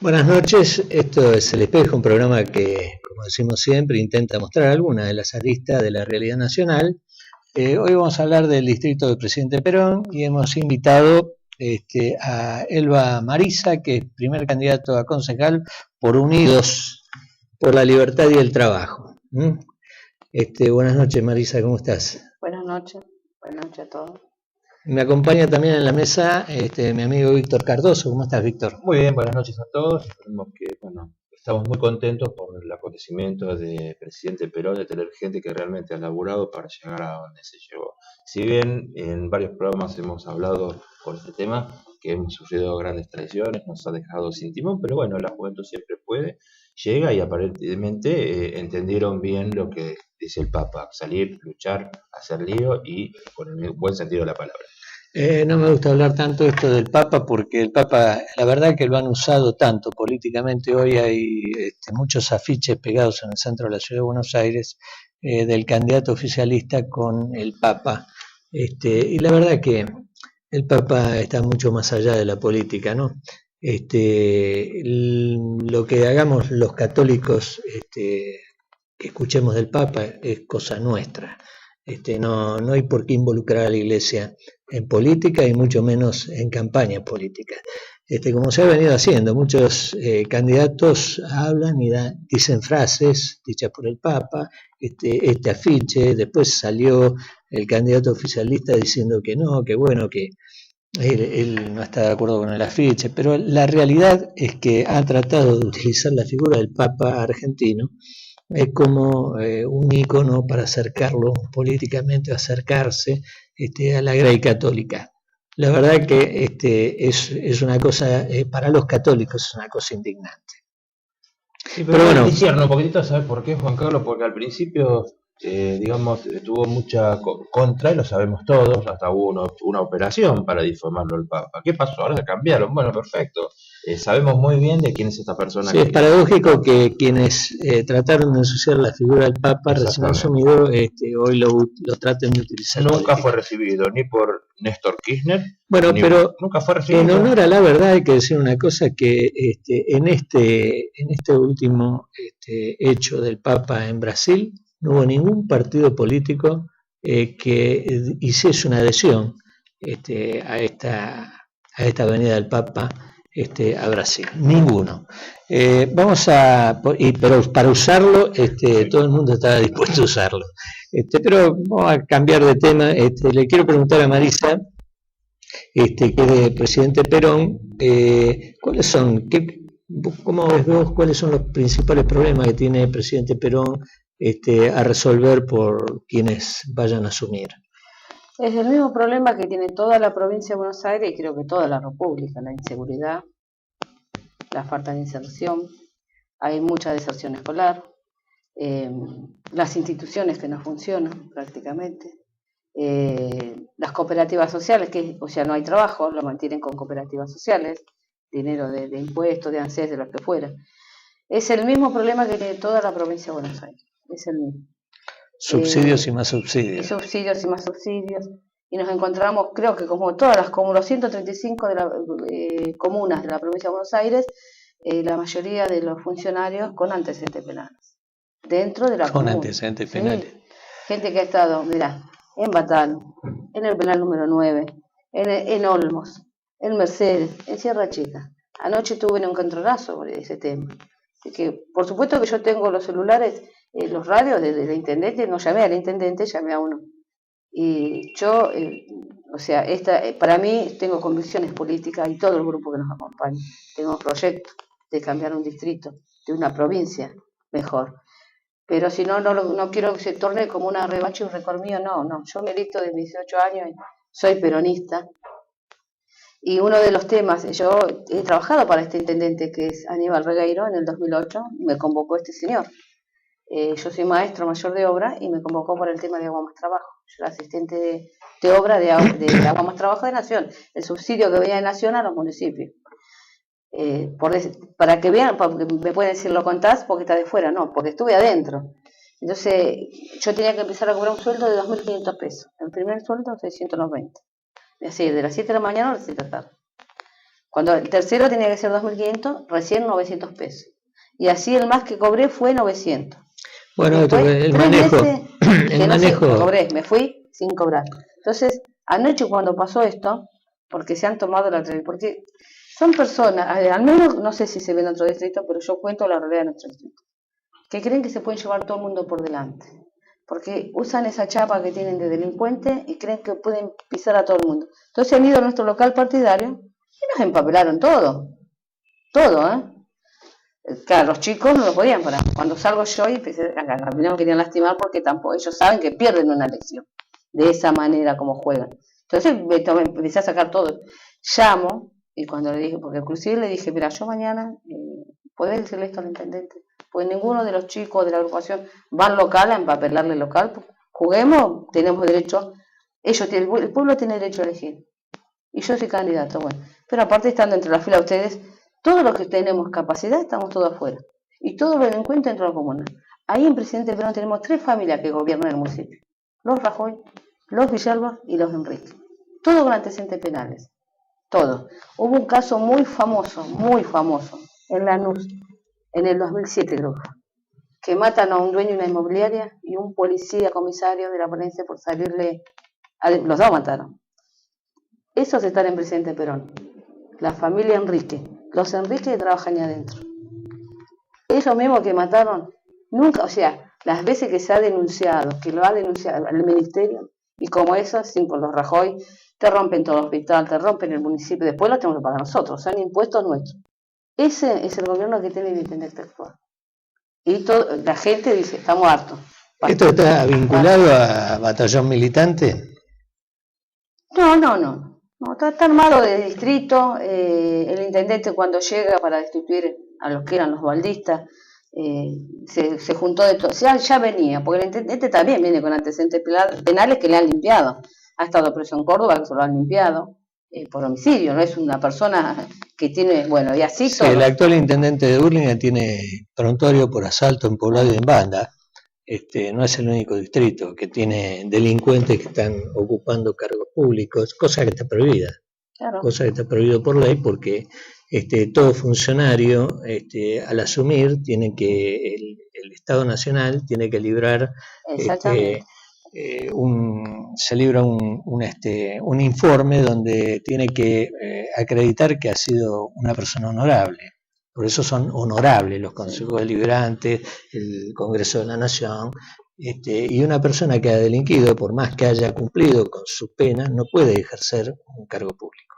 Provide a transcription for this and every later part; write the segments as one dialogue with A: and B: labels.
A: Buenas noches, esto es El Espejo, un programa que, como decimos siempre, intenta mostrar algunas de las aristas de la realidad nacional. Hoy vamos a hablar del distrito del Presidente Perón y hemos invitado a Elba Marisa, que es primer candidato a concejal por Unidos por la Libertad y el Trabajo. Buenas noches, Marisa, ¿cómo estás?
B: Buenas noches a todos.
A: Me acompaña también en la mesa mi amigo Víctor Cardoso. ¿Cómo estás, Víctor?
C: Muy bien, buenas noches a todos. Esperemos que, estamos muy contentos por el acontecimiento de Presidente Perón, de tener gente que realmente ha laburado para llegar a donde se llegó. Si bien en varios programas hemos hablado por este tema, que hemos sufrido grandes traiciones, nos ha dejado sin timón, pero bueno, la juventud siempre puede, llega y aparentemente entendieron bien lo que dice el Papa, salir, luchar, hacer lío y con el buen sentido de la palabra.
A: No me gusta hablar tanto esto del Papa porque el Papa, la verdad que lo han usado tanto políticamente. Hoy hay muchos afiches pegados en el centro de la ciudad de Buenos Aires del candidato oficialista con el Papa. Y la verdad que el Papa está mucho más allá de la política, ¿no? Lo que hagamos los católicos, que escuchemos del Papa, es cosa nuestra. No hay por qué involucrar a la Iglesia en política y mucho menos en campañas políticas. Como se ha venido haciendo, muchos candidatos hablan y dicen frases dichas por el Papa, este afiche, después salió el candidato oficialista diciendo que no, que bueno, que él no está de acuerdo con el afiche, pero la realidad es que ha tratado de utilizar la figura del Papa argentino como un ícono para acercarlo políticamente, acercarse a la Grey Católica. La verdad que es una cosa, para los católicos es una cosa indignante.
C: Sí, pero bueno, un poquitito, ¿sabes por qué, Juan Carlos? Porque al principio, tuvo mucha contra, y lo sabemos todos, hasta hubo una operación para difamarlo el Papa. ¿Qué pasó? Ahora se cambiaron. Bueno, perfecto. Sabemos muy bien de quién es esta persona.
A: Sí, es paradójico que quienes trataron de ensuciar la figura del Papa recién asumido, hoy lo traten de utilizar.
C: Nunca fue recibido ni por Néstor Kirchner.
A: Bueno, pero
C: nunca fue recibido.
A: En honor a la verdad hay que decir una cosa, que en este último hecho del Papa en Brasil, no hubo ningún partido político que hiciese una adhesión a esta venida del Papa a Brasil, ninguno. Pero para usarlo, todo el mundo estaba dispuesto a usarlo. Pero vamos a cambiar de tema. Le quiero preguntar a Marisa, que es de Presidente Perón, ¿cómo ves vos cuáles son los principales problemas que tiene el Presidente Perón a resolver por quienes vayan a asumir?
B: Es el mismo problema que tiene toda la provincia de Buenos Aires y creo que toda la República: la inseguridad, la falta de inserción, hay mucha deserción escolar, las instituciones que no funcionan prácticamente, las cooperativas sociales, no hay trabajo, lo mantienen con cooperativas sociales, dinero de impuestos, de ANSES, de lo que fuera. Es el mismo problema que tiene toda la provincia de Buenos Aires, es el mismo.
A: Subsidios y más subsidios.
B: Subsidios y más subsidios. Y nos encontramos, creo que como los 135 de comunas de la provincia de Buenos Aires, la mayoría de los funcionarios con antecedentes penales. Dentro de la comuna.
A: Con antecedentes penales.
B: Gente que ha estado, mirá, en Batán, en el penal número 9, en Olmos, en Mercedes, en Sierra Chica. Anoche tuve un encontronazo sobre ese tema. Así que, por supuesto que yo tengo los celulares, los radios de intendente, no llamé al intendente, llamé a uno. Y yo, para mí, tengo convicciones políticas, y todo el grupo que nos acompaña. Tengo proyectos de cambiar un distrito, de una provincia mejor. Pero si no quiero que se torne como una revancha y un récord mío, no. Yo milito de mis 18 años y soy peronista. Y uno de los temas, yo he trabajado para este intendente, que es Aníbal Regueiro, en el 2008, me convocó este señor. Yo soy maestro mayor de obra y me convocó por el tema de Agua Más Trabajo. Yo era asistente de obra de Agua Más Trabajo de Nación, el subsidio que venía de Nación a los municipios. Para que vean, porque me pueden decir, lo contás porque está de fuera, no, porque estuve adentro. Entonces, yo tenía que empezar a cobrar un sueldo de 2.500 pesos. El primer sueldo, 690. Es decir, de las 7 de la mañana a las 7 de la tarde. Cuando el tercero tenía que ser 2.500, recién 900 pesos. Y así el más que cobré fue 900.
A: Bueno,
B: Después,
A: el
B: 3
A: manejo,
B: meses que
A: el
B: no sé,
A: manejo,
B: cobré, me fui sin cobrar. Entonces, anoche cuando pasó esto, porque se han tomado la realidad, porque son personas, al menos no sé si se ve en otro distrito, pero yo cuento la realidad de nuestro distrito, que creen que se pueden llevar todo el mundo por delante, porque usan esa chapa que tienen de delincuente y creen que pueden pisar a todo el mundo. Entonces han ido a nuestro local partidario y nos empapelaron todo, ¿eh? Claro, los chicos no lo podían parar. Cuando salgo yo y a mí no me querían lastimar porque tampoco ellos saben que pierden una elección de esa manera como juegan. Entonces empecé a sacar todo. Llamo y cuando le dije, porque inclusive le dije, mira, yo mañana, ¿podés decirle esto al intendente? Pues ninguno de los chicos de la agrupación va al local a empapelarle el local. Juguemos, tenemos derecho, el pueblo tiene derecho a elegir. Y yo soy candidato, bueno. Pero aparte estando entre la fila de ustedes, todos los que tenemos capacidad estamos todos afuera. Y todos los delincuentes dentro de la comuna. Ahí en Presidente Perón tenemos 3 familias que gobiernan el municipio. Los Rajoy, los Villalba y los Enrique. Todos con antecedentes penales. Todos. Hubo un caso muy famoso, en Lanús, en el 2007 creo, que matan a un dueño de una inmobiliaria y un policía comisario de la policía por salirle, los dos mataron. Esos están en Presidente Perón. La familia Enrique. Los Enrique trabajan ahí adentro. Esos mismos que mataron, nunca, o sea, las veces que se ha denunciado, que lo ha denunciado el ministerio, y como esos, sin por los Rajoy, te rompen todo el hospital, te rompen el municipio, después lo tenemos que pagar nosotros, son impuestos nuestros. Ese es el gobierno que tiene el intendente actual. Y la gente dice, estamos hartos.
A: ¿esto está vinculado a batallón militante?
B: No, está armado de distrito. El intendente cuando llega para destituir a los que eran los baldistas, se juntó de todo. Ya venía, porque el intendente también viene con antecedentes penales que le han limpiado. Ha estado preso en Córdoba, que se lo han limpiado por homicidio, no es una persona que tiene, bueno, y así
A: Sí,
B: todo.
A: el actual intendente de Hurlingham tiene prontuario por asalto en poblado y en banda. No es el único distrito que tiene delincuentes que están ocupando cargos públicos, cosa que está prohibida,
B: Claro.
A: Cosa que está prohibido por ley porque todo funcionario al asumir tiene que, el Estado Nacional tiene que librar, se libra un informe donde tiene que acreditar que ha sido una persona honorable. Por eso son honorables los consejos deliberantes, el Congreso de la Nación, y una persona que ha delinquido, por más que haya cumplido con su pena, no puede ejercer un cargo público.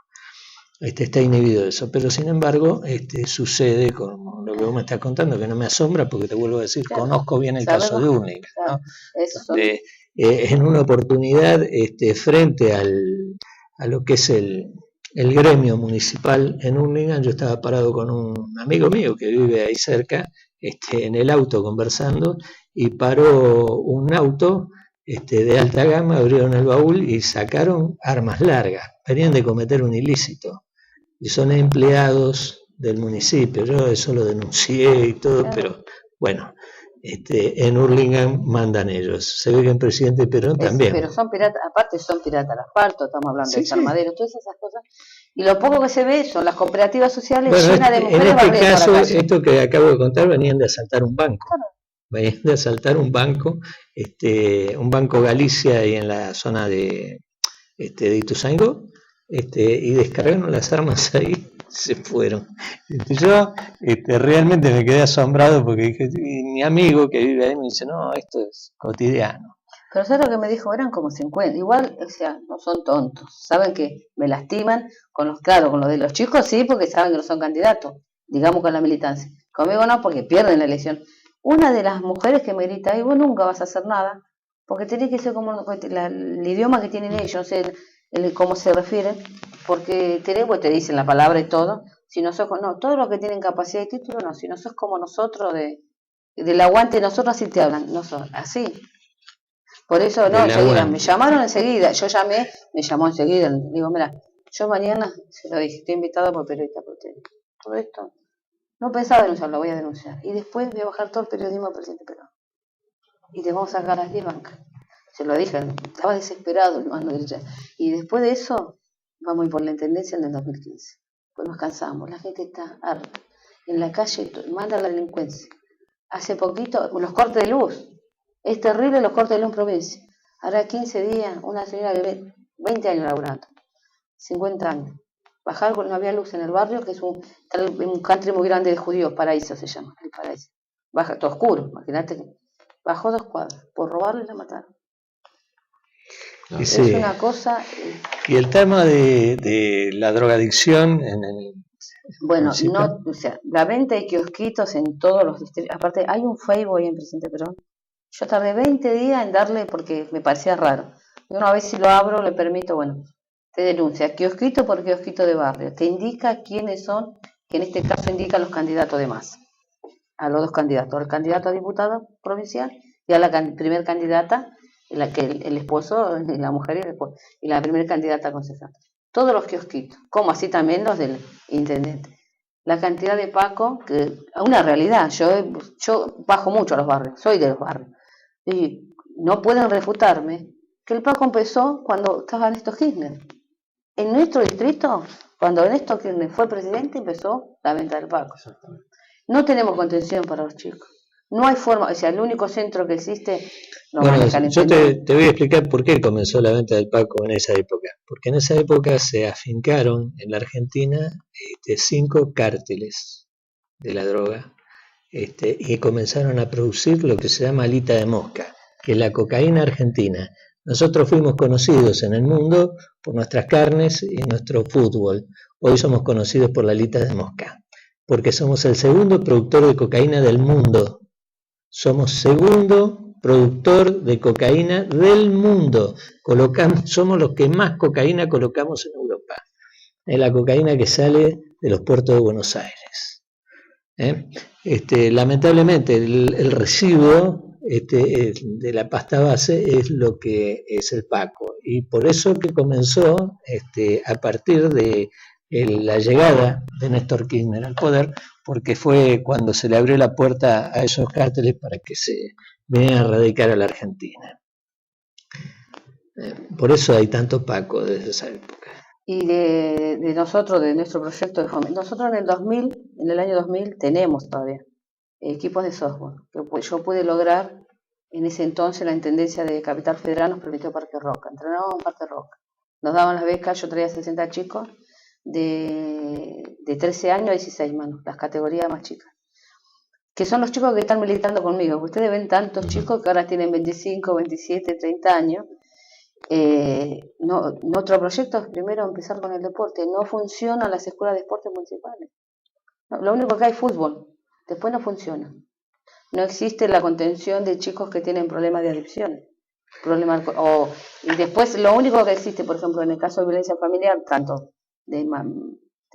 A: Está inhibido eso, pero sin embargo sucede con lo que vos me estás contando, que no me asombra porque te vuelvo a decir, claro, conozco bien el caso de Hurlingham, ¿no? Donde, en una oportunidad, frente a lo que es el gremio municipal en Hurlingham, yo estaba parado con un amigo mío que vive ahí cerca, en el auto conversando, y paró un auto de alta gama, abrieron el baúl y sacaron armas largas, venían de cometer un ilícito, y son empleados del municipio. Yo eso lo denuncié y todo, claro, pero bueno, en Hurlingham mandan ellos. Se ve que en Presidente Perón también.
B: Pero son piratas, aparte son piratas al asfalto, estamos hablando de Armadero, todas esas cosas. Y lo poco que se ve son las cooperativas sociales llenas de mujeres.
A: En este caso, esto que acabo de contar, venían de asaltar un banco. Claro. Venían de asaltar un banco Galicia ahí en la zona de Ituzaingó, y descargaron las armas ahí, se fueron. Yo realmente me quedé asombrado porque dije, mi amigo que vive ahí me dice, no, esto es cotidiano.
B: Pero ¿sabes lo que me dijo? Eran como 50, igual, o sea, no son tontos, saben que me lastiman, con los de los chicos sí, porque saben que no son candidatos, digamos con la militancia. Conmigo no, porque pierden la elección. Una de las mujeres que me grita, y vos nunca vas a hacer nada, porque tenés que ser como el idioma que tienen ellos, cómo se refieren, porque te dicen la palabra y todo, si no sos, no, todos los que tienen capacidad de título, no, si no sos como nosotros, del aguante, nosotros así te hablan, no son así. Por eso, no, enseguida, me llamaron enseguida, yo llamé, me llamó enseguida, digo, mira, yo mañana, se lo dije, estoy invitada por periodista, porque todo esto, no pensaba denunciarlo, lo voy a denunciar, y después voy a bajar todo el periodismo al Presidente Perón. y te vamos a sacar las 10 bancas. Se lo dije, estaba desesperado el mano derecha. Y después de eso, vamos a ir por la intendencia en el 2015. Pues nos cansamos, la gente está harta. En la calle manda la delincuencia. Hace poquito, los cortes de luz. Es terrible los cortes de luz en provincia. Hará 15 días, una señora de 20 años laburando, 50 años. Bajar porque no había luz en el barrio, que es un country muy grande de judíos, Paraíso se llama, el Paraíso. Baja todo oscuro, imagínate que bajó 2 cuadras, por robarle la mataron.
A: Y
B: Es
A: sí.
B: una cosa...
A: Y el tema de la drogadicción en el
B: Bueno,
A: municipio.
B: no, o sea, la venta de kiosquitos en todos los distritos, aparte hay un Facebook ahí en Presidente Perón. Yo tardé 20 días en darle porque me parecía raro. Y una vez si lo abro le permito, bueno, te denuncia, kiosquito por kiosquito de barrio, te indica quiénes son, que en este caso indica los candidatos de masa, a los 2 candidatos, al candidato a diputado provincial y a la primer candidata, la que el esposo, la mujer y el esposo, y la primera candidata a concejal. Todos los kiosquitos, como así también los del intendente. La cantidad de Paco, que una realidad, yo bajo mucho a los barrios, soy de los barrios, y no pueden refutarme que el Paco empezó cuando estaba Néstor Kirchner. En nuestro distrito, cuando Néstor Kirchner fue presidente, empezó la venta del Paco. No tenemos contención para los chicos. No hay forma, o sea, el único centro que existe lo
A: Bueno,
B: manejan
A: yo
B: en
A: te voy a explicar por qué comenzó la venta del Paco en esa época. Porque en esa época se afincaron en la Argentina 5 cárteles de la droga y comenzaron a producir lo que se llama alita de mosca, que es la cocaína argentina. Nosotros fuimos conocidos en el mundo por nuestras carnes y nuestro fútbol. Hoy somos conocidos por la alita de mosca, porque somos el segundo productor de cocaína del mundo. Somos segundo productor de cocaína del mundo. Somos los que más cocaína colocamos en Europa. Es la cocaína que sale de los puertos de Buenos Aires. Lamentablemente el residuo de la pasta base es lo que es el Paco. Y por eso que comenzó a partir de la llegada de Néstor Kirchner al poder, porque fue cuando se le abrió la puerta a esos cárteles para que se vinieran a radicar a la Argentina. Por eso hay tanto Paco desde esa época.
B: Y de nosotros, de nuestro proyecto de joven, nosotros en el año 2000 tenemos todavía equipos de software, que yo pude lograr en ese entonces la Intendencia de Capital Federal nos permitió Parque Roca, entrenábamos en Parque Roca, nos daban las becas, yo traía 60 chicos de 13 años a 16 manos, las categorías más chicas, que son los chicos que están militando conmigo. Ustedes ven tantos chicos que ahora tienen 25, 27, 30 años. Nuestro proyecto es primero empezar con el deporte. No funcionan las escuelas de deporte municipales. No, lo único que hay es fútbol. Después no funciona. No existe la contención de chicos que tienen problemas de adicciones. Y después lo único que existe, por ejemplo, en el caso de violencia familiar, tanto de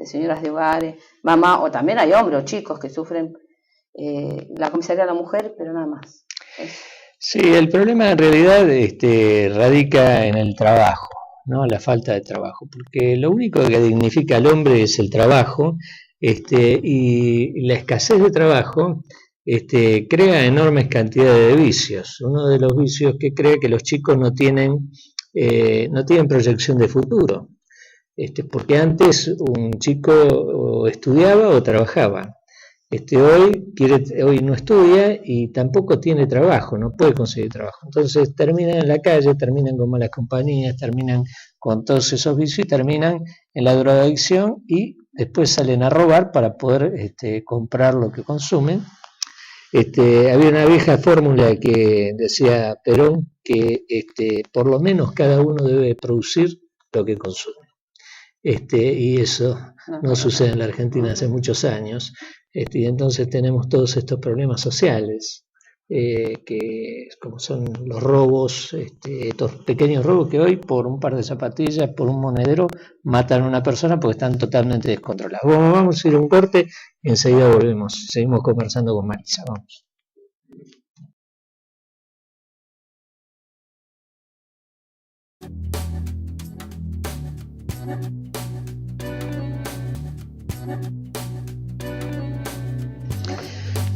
B: señoras de hogares, mamá, o también hay hombres o chicos que sufren la comisaría de la mujer, pero nada más.
A: Sí, el problema en realidad radica en el trabajo, ¿no? La falta de trabajo, porque lo único que dignifica al hombre es el trabajo, y la escasez de trabajo crea enormes cantidades de vicios. Uno de los vicios que crea que los chicos no tienen proyección de futuro, porque antes un chico o estudiaba o trabajaba. Hoy no estudia y tampoco tiene trabajo, no puede conseguir trabajo. Entonces terminan en la calle, terminan con malas compañías, terminan con todos esos vicios y terminan en la drogadicción y después salen a robar para poder comprar lo que consumen. Había una vieja fórmula que decía Perón que por lo menos cada uno debe producir lo que consume. Y eso no sucede en la Argentina hace muchos años. Y entonces tenemos todos estos problemas sociales, que como son los robos, estos pequeños robos que hoy por un par de zapatillas, por un monedero, matan a una persona porque están totalmente descontrolados. Bueno, vamos a ir a un corte y enseguida volvemos. Seguimos conversando con Marisa. Vamos.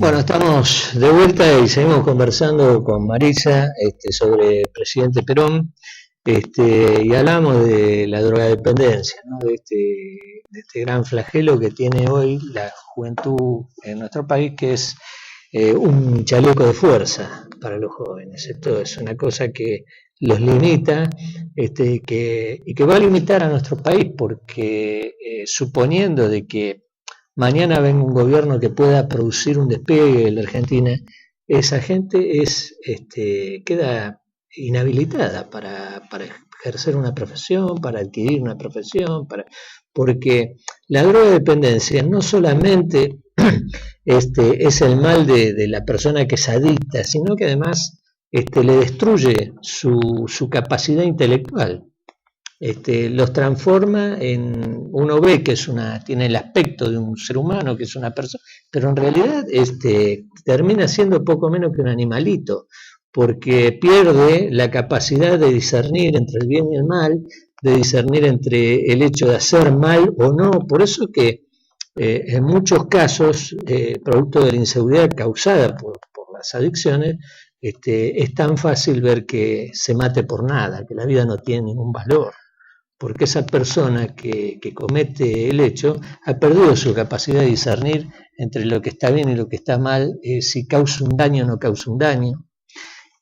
A: Bueno, estamos de vuelta y seguimos conversando con Marisa sobre el presidente Perón, y hablamos de la drogadependencia, ¿no? De este gran flagelo que tiene hoy la juventud en nuestro país, que es un chaleco de fuerza para los jóvenes. Esto es una cosa que los limita, y que va a limitar a nuestro país, porque suponiendo de que mañana venga un gobierno que pueda producir un despegue en la Argentina, esa gente queda inhabilitada para ejercer una profesión, para adquirir una profesión, porque la drogodependencia no solamente es el mal de la persona que es adicta, sino que además le destruye su capacidad intelectual. Los transforma en, uno ve que tiene el aspecto de un ser humano, que es una persona, pero en realidad termina siendo poco menos que un animalito, porque pierde la capacidad de discernir entre el bien y el mal, de discernir entre el hecho de hacer mal o no. Por eso que en muchos casos, producto de la inseguridad causada por las adicciones, es tan fácil ver que se mate por nada, que la vida no tiene ningún valor, porque esa persona que comete el hecho ha perdido su capacidad de discernir entre lo que está bien y lo que está mal, si causa un daño o no causa un daño.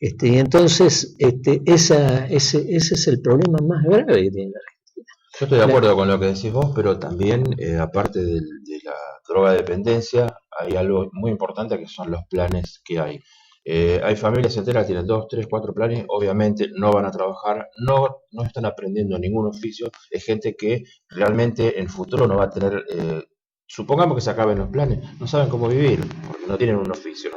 A: Y entonces ese es el problema más grave que tiene la Argentina.
C: Yo estoy de acuerdo con lo que decís vos, pero también, aparte de la drogadependencia, hay algo muy importante que son los planes que hay. Hay familias enteras que tienen 2, 3, 4 planes, obviamente no van a trabajar, no están aprendiendo ningún oficio, es gente que realmente en el futuro no va a tener, supongamos que se acaben los planes, no saben cómo vivir, porque no tienen un oficio,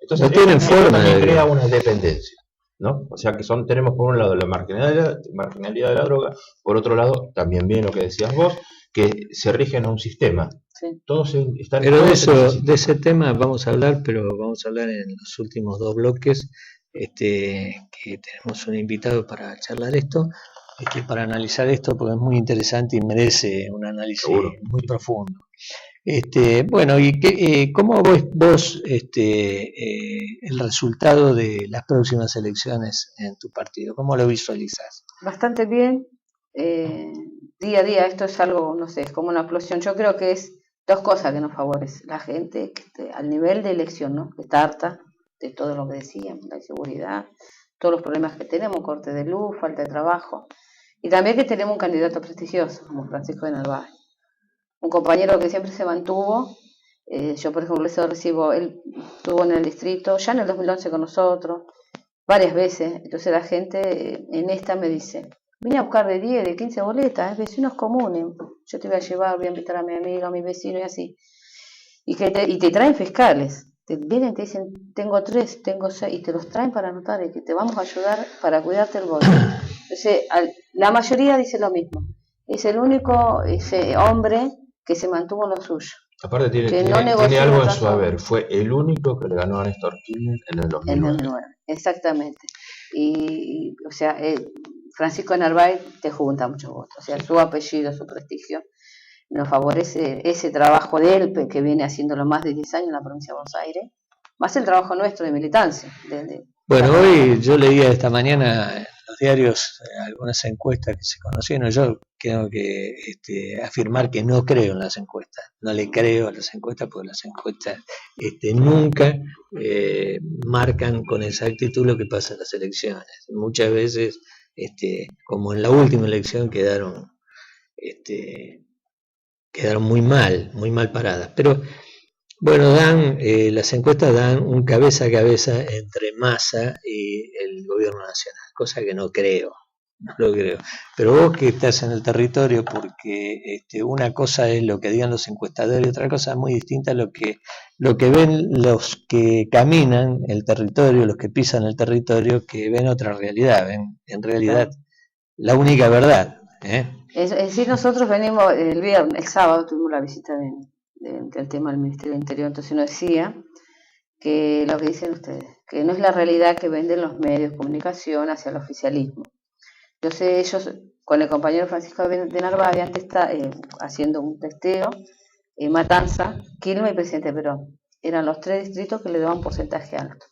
C: entonces
A: no tienen
C: esto
A: forma
C: también
A: de
C: crea una dependencia, ¿no? O sea que tenemos por un lado la marginalidad de la droga, por otro lado también bien lo que decías vos, que se rigen a un sistema.
B: Sí.
C: Todos están
A: Pero
C: todos
A: de ese tema vamos a hablar, pero vamos a hablar en los últimos 2 bloques, que tenemos un invitado para charlar esto, para analizar esto, porque es muy interesante y merece un análisis
C: Seguro.
A: muy profundo. Bueno, y ¿cómo ves vos el resultado de las próximas elecciones en tu partido? ¿Cómo lo visualizas?
B: Bastante bien. Día a día esto es algo, no sé, es como una explosión. Yo creo que es 2 cosas que nos favorecen. La gente que al nivel de elección, ¿no? Que está harta de todo lo que decíamos, la inseguridad, todos los problemas que tenemos, corte de luz, falta de trabajo. Y también que tenemos un candidato prestigioso, como Francisco de Narváez. Un compañero que siempre se mantuvo. Yo, por ejemplo, eso recibo, él estuvo en el distrito, ya en el 2011 con nosotros, varias veces. Entonces la gente en esta me dice, vine a buscar de 10, de 15 boletas, vecinos comunes, yo te voy a llevar, voy a invitar a mi amiga, a mi vecino y así. Y te traen fiscales, te vienen, te dicen, tengo 3, tengo 6, y te los traen para anotar, y que te vamos a ayudar para cuidarte el voto. Entonces, la mayoría dice lo mismo. Es el único hombre que se mantuvo en lo suyo.
C: Aparte tiene
B: No
C: algo en su haber, fue el único que le ganó a Néstor Kirchner en el 2009.
B: En el 2009, exactamente. Y o sea, Francisco Narváez te junta muchos votos, o sea, sí. Su apellido, su prestigio, nos favorece ese trabajo de él, que viene haciéndolo más de 10 años en la provincia de Buenos Aires, más el trabajo nuestro de militancia.
A: Bueno, hoy yo leía esta mañana en los diarios algunas encuestas que se conocieron. Yo tengo que afirmar que no creo en las encuestas, no le creo a las encuestas, porque las encuestas nunca marcan con exactitud lo que pasa en las elecciones. Muchas veces, como en la última elección, quedaron muy mal paradas. Pero bueno, las encuestas dan un cabeza a cabeza entre Massa y el gobierno nacional, cosa que no lo creo. Pero vos que estás en el territorio, porque una cosa es lo que digan los encuestadores y otra cosa muy distinta es lo que ven los que caminan el territorio, los que pisan el territorio, que ven otra realidad, ven en realidad la única verdad.
B: Es decir, nosotros venimos el sábado tuvimos la visita del tema del Ministerio del Interior, entonces nos decía que lo que dicen ustedes, que no es la realidad que venden los medios de comunicación hacia el oficialismo. Entonces ellos, con el compañero Francisco de Narváez, antes está haciendo un testeo, Matanza, Quilmes y Presidente Perón. eran los 3 distritos que le daban porcentaje alto.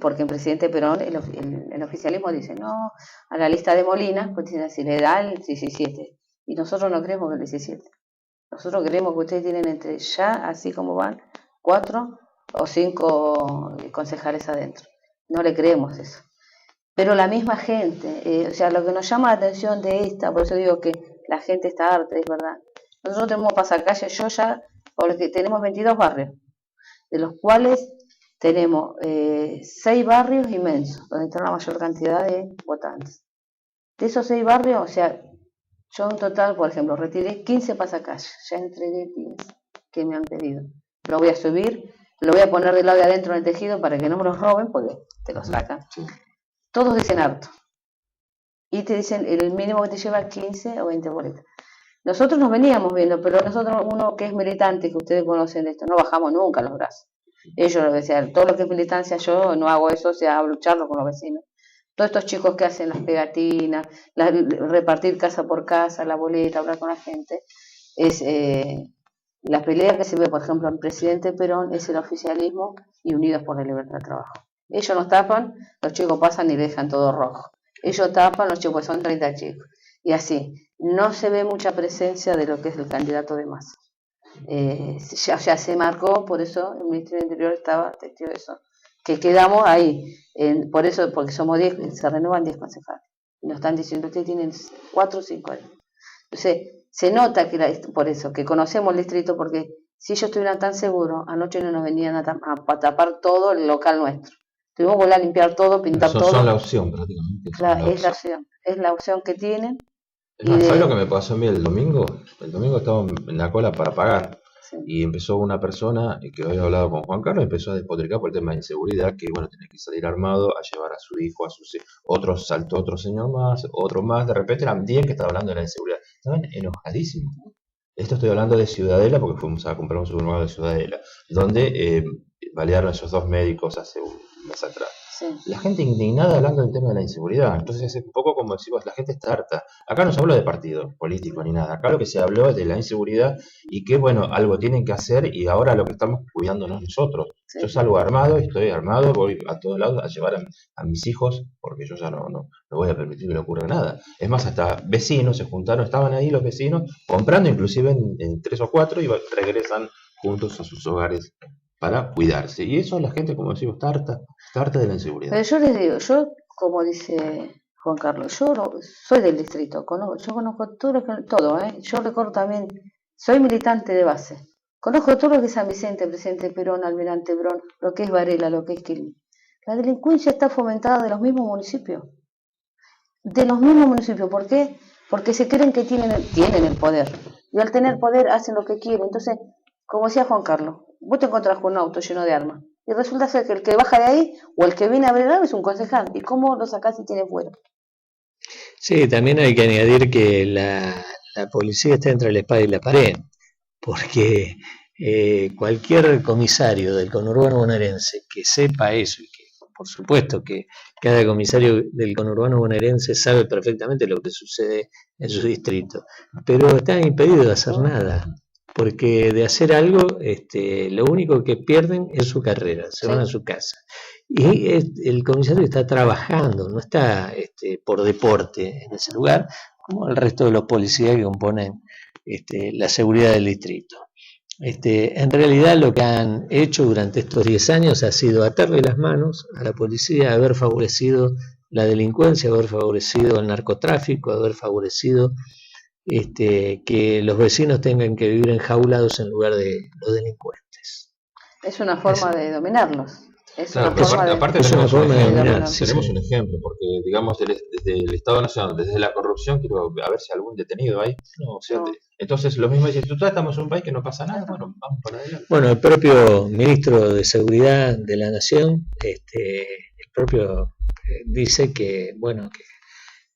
B: Porque el presidente Perón, el oficialismo dice, no, a la lista de Molina, pues dicen así, le da el 17. Y nosotros no creemos que el 17. Nosotros creemos que ustedes tienen entre ya, así como van, 4 o 5 concejales adentro. No le creemos eso. Pero la misma gente, o sea, lo que nos llama la atención de esta, por eso digo que la gente está harta, es verdad. Nosotros tenemos pasacalle, porque tenemos 22 barrios, de los cuales tenemos 6 barrios inmensos, donde está la mayor cantidad de votantes. De esos 6 barrios, o sea, yo en total, por ejemplo, retiré 15 pasacalles, ya entregué 15 que me han pedido. Lo voy a subir, lo voy a poner del lado de adentro en el tejido para que no me los roben, porque te lo sacan. Sí. Todos dicen harto. Y te dicen el mínimo que te lleva 15 o 20 boletas. Nosotros nos veníamos viendo, pero nosotros, uno que es militante, que ustedes conocen de esto, no bajamos nunca los brazos. Ellos lo decían, todo lo que es militancia, yo no hago eso, o sea, hablo, charlo con los vecinos. Todos estos chicos que hacen las pegatinas, repartir casa por casa, la boleta, hablar con la gente, es la pelea que se ve, por ejemplo, al presidente Perón, es el oficialismo y Unidos por la Libertad del Trabajo. Ellos nos tapan, los chicos pasan y dejan todo rojo. Ellos tapan, los chicos, son 30 chicos. Y así, no se ve mucha presencia de lo que es el candidato de Massa. Ya se marcó, por eso el Ministerio del Interior estaba testigo de eso, que quedamos ahí, por eso, porque somos 10, se renuevan 10 concejales, y nos están diciendo que tienen 4 o 5 años. Entonces, se nota que por eso, que conocemos el distrito, porque si ellos estuvieran tan seguros, anoche no nos venían a tapar todo el local nuestro. Tuvimos que volver a limpiar todo, pintar todo.
C: Son la opción prácticamente.
B: Es la opción que tienen.
C: ¿Sabes lo que me pasó a mí el domingo? El domingo estaba en la cola para pagar. Sí. Y empezó una persona que había hablado con Juan Carlos, empezó a despotricar por el tema de inseguridad, que bueno, tenía que salir armado a llevar a su hijo, a sus otros, saltó otro señor más, otro más, de repente eran 10 que estaban hablando de la inseguridad. Estaban enojadísimos. Esto estoy hablando de Ciudadela, porque fuimos a comprar un supermercado de Ciudadela, donde balearon a esos 2 médicos hace un mes atrás. Sí. La gente indignada hablando del tema de la inseguridad. Entonces es un poco como decimos, la gente está harta. Acá no se habló de partido político ni nada. Acá lo que se habló es de la inseguridad y que, bueno, algo tienen que hacer y ahora lo que estamos cuidándonos nosotros. Sí. Yo salgo armado, estoy armado, voy a todos lados a llevar a mis hijos porque yo ya no voy a permitir que le ocurra nada. Es más, hasta vecinos se juntaron, estaban ahí los vecinos comprando inclusive en 3 o 4 y regresan juntos a sus hogares para cuidarse. Y eso la gente, como decimos, está harta de la inseguridad.
B: Pero yo les digo, yo, como dice Juan Carlos, yo soy del distrito, yo conozco todo, yo recuerdo también, soy militante de base, conozco todo lo que es San Vicente, Presidente Perón, Almirante Brón, lo que es Varela, lo que es Quilmes. La delincuencia está fomentada de los mismos municipios. ¿Por qué? Porque se creen que tienen el poder, y al tener poder hacen lo que quieren. Entonces, como decía Juan Carlos, vos te encontrás con un auto lleno de armas y resulta ser que el que baja de ahí o el que viene a abrir es un concejal. ¿Y cómo lo sacás si tiene fuero?
A: Sí, también hay que añadir que la policía está entre la espada y la pared, porque cualquier comisario del conurbano bonaerense que sepa eso, y que por supuesto que cada comisario del conurbano bonaerense sabe perfectamente lo que sucede en su distrito, pero está impedido de hacer nada. Porque de hacer algo, lo único que pierden es su carrera, se van a su casa. Y el comisario está trabajando, no está por deporte en ese lugar, como el resto de los policías que componen la seguridad del distrito. En realidad lo que han hecho durante estos 10 años ha sido atarle las manos a la policía, haber favorecido la delincuencia, haber favorecido el narcotráfico, haber favorecido que los vecinos tengan que vivir enjaulados en lugar de los delincuentes.
B: Es una forma de dominarlos.
C: Aparte tenemos un ejemplo, porque digamos desde el Estado Nacional, desde la corrupción, quiero a ver si algún detenido hay. Entonces lo mismo dice, estamos en un país que no pasa nada, bueno, vamos para adelante.
A: Bueno, el propio ministro de Seguridad de la Nación, el propio dice que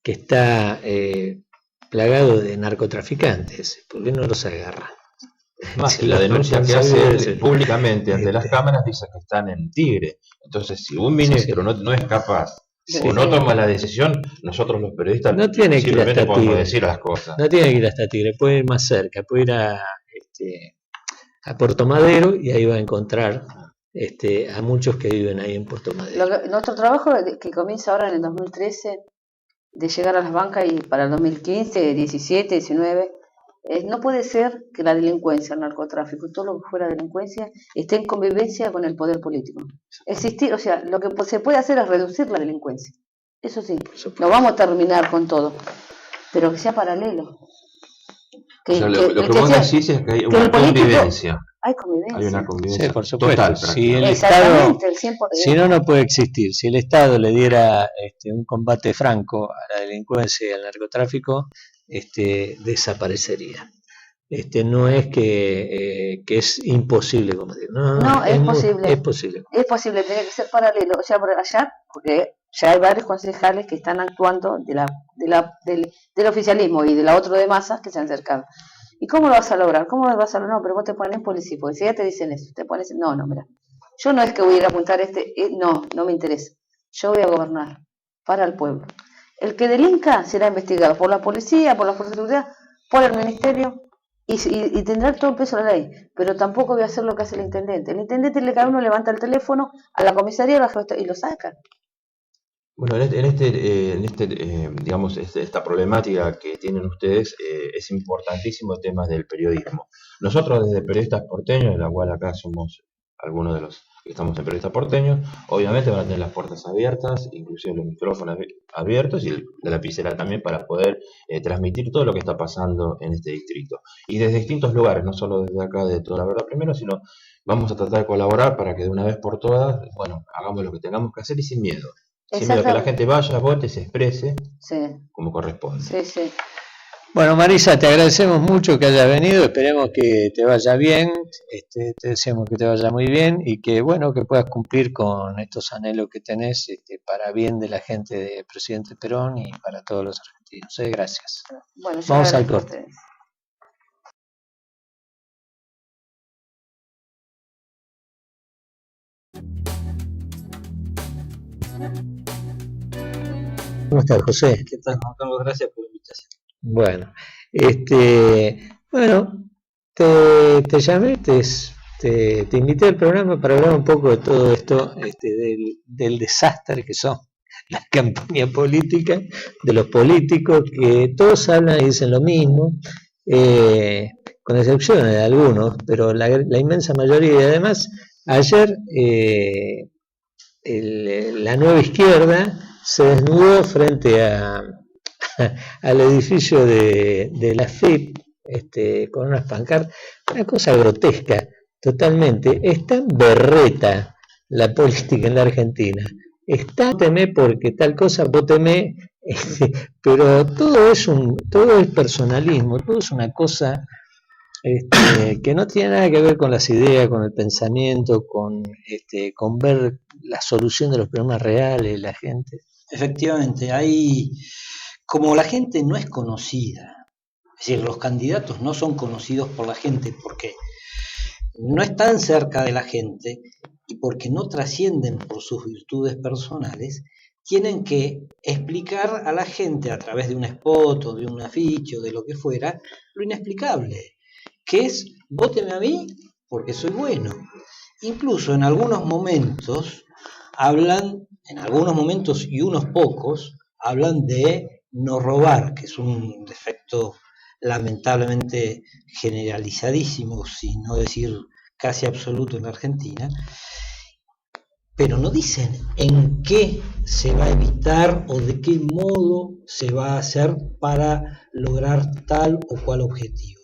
A: está plagado de narcotraficantes, ¿por qué no los agarran?
C: Más que la denuncia que hace públicamente ante las cámaras dice que están en Tigre. Entonces, si un ministro no es capaz o no toma la decisión, nosotros los periodistas
A: no tiene que ir hasta
C: podemos
A: Tigre.
C: Decir las cosas.
A: No tiene que ir hasta Tigre, puede ir más cerca, puede ir a a Puerto Madero y ahí va a encontrar a muchos que viven ahí en Puerto Madero.
B: Nuestro trabajo que comienza ahora en el 2013, de llegar a las bancas y para el 2015, 17, 19, no puede ser que la delincuencia, el narcotráfico y todo lo que fuera delincuencia esté en convivencia con el poder político. Existir, o sea, lo que se puede hacer es reducir la delincuencia. Eso sí, no vamos a terminar con todo, pero que sea paralelo.
C: O sea, lo que vos decís es que hay una convivencia.
B: Hay convivencia.
C: Hay una convivencia.
A: Sí, por supuesto.
C: Total,
A: si el
B: Exactamente, el 100%.
A: Si no puede existir. Si el Estado le diera un combate franco a la delincuencia y al narcotráfico, desaparecería. No es que es imposible, como digo.
B: No, es posible.
A: Es posible.
B: Es posible, tiene que ser paralelo. O sea, por allá, porque ya hay varios concejales que están actuando del oficialismo y de la otra de masas que se han acercado. ¿Y cómo lo vas a lograr? ¿Cómo lo vas a lograr? No, pero vos te pones policía, porque si ya te dicen eso, te pones... No, mira. Yo no es que voy a ir a apuntar no me interesa. Yo voy a gobernar para el pueblo. El que delinca será investigado por la policía, por la fuerza de seguridad, por el ministerio y tendrá todo el peso de la ley. Pero tampoco voy a hacer lo que hace el intendente. El intendente cada uno levanta el teléfono a la comisaría y lo saca.
C: Bueno, digamos, esta problemática que tienen ustedes, es importantísimo el tema del periodismo. Nosotros desde Periodistas Porteños, de la cual acá somos algunos de los que estamos en Periodistas Porteños, obviamente van a tener las puertas abiertas, inclusive los micrófonos abiertos y la lapicera también para poder transmitir todo lo que está pasando en este distrito. Y desde distintos lugares, no solo desde acá de Toda la Verdad Primero, sino vamos a tratar de colaborar para que de una vez por todas, bueno, hagamos lo que tengamos que hacer y sin miedo. Sin miedo, que la gente vaya, vote, se exprese como corresponde.
B: Sí.
A: Bueno, Marisa, te agradecemos mucho que hayas venido, esperemos que te vaya bien, te deseamos que te vaya muy bien y que que puedas cumplir con estos anhelos que tenés para bien de la gente de Presidente Perón y para todos los argentinos. Gracias.
B: Bueno,
A: vamos al corte. ¿Cómo estás, José?
D: ¿Qué tal, Juan Carlos? Gracias por la invitación.
A: Bueno, te llamé, te invité al programa para hablar un poco de todo esto, del desastre que son las campañas políticas, de los políticos, que todos hablan y dicen lo mismo, con excepciones de algunos, pero la inmensa mayoría. Y además, ayer la nueva izquierda se desnudó frente al edificio de la FIP, con unas pancartas, una cosa grotesca, totalmente. Es tan berreta la política en la Argentina. Vóteme porque tal cosa, vóteme, pero todo es personalismo, todo es una cosa que no tiene nada que ver con las ideas, con el pensamiento, con ver la solución de los problemas reales de la gente.
D: Efectivamente, como la gente no es conocida, es decir, los candidatos no son conocidos por la gente porque no están cerca de la gente y porque no trascienden por sus virtudes personales, tienen que explicar a la gente a través de un spot o de un afiche o de lo que fuera, lo inexplicable, que es, vóteme a mí porque soy bueno. Incluso en algunos momentos y unos pocos, hablan de no robar, que es un defecto lamentablemente generalizadísimo, si no decir casi absoluto en la Argentina, pero no dicen en qué se va a evitar o de qué modo se va a hacer para lograr tal o cual objetivo.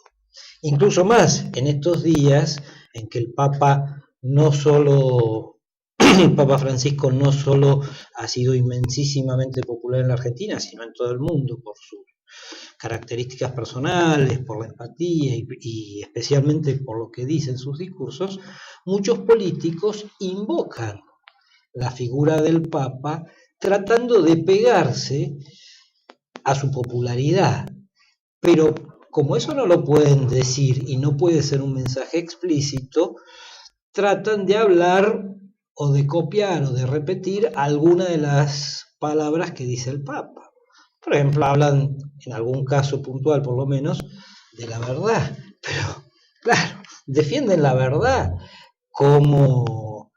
D: Incluso más en estos días en que el Papa Francisco no solo ha sido inmensísimamente popular en la Argentina, sino en todo el mundo por sus características personales, por la empatía y especialmente por lo que dice en sus discursos, muchos políticos invocan la figura del Papa tratando de pegarse a su popularidad. Pero como eso no lo pueden decir y no puede ser un mensaje explícito, tratan de hablar o de copiar o de repetir alguna de las palabras que dice el Papa. Por ejemplo, hablan, en algún caso puntual por lo menos, de la verdad. Pero, claro, defienden la verdad como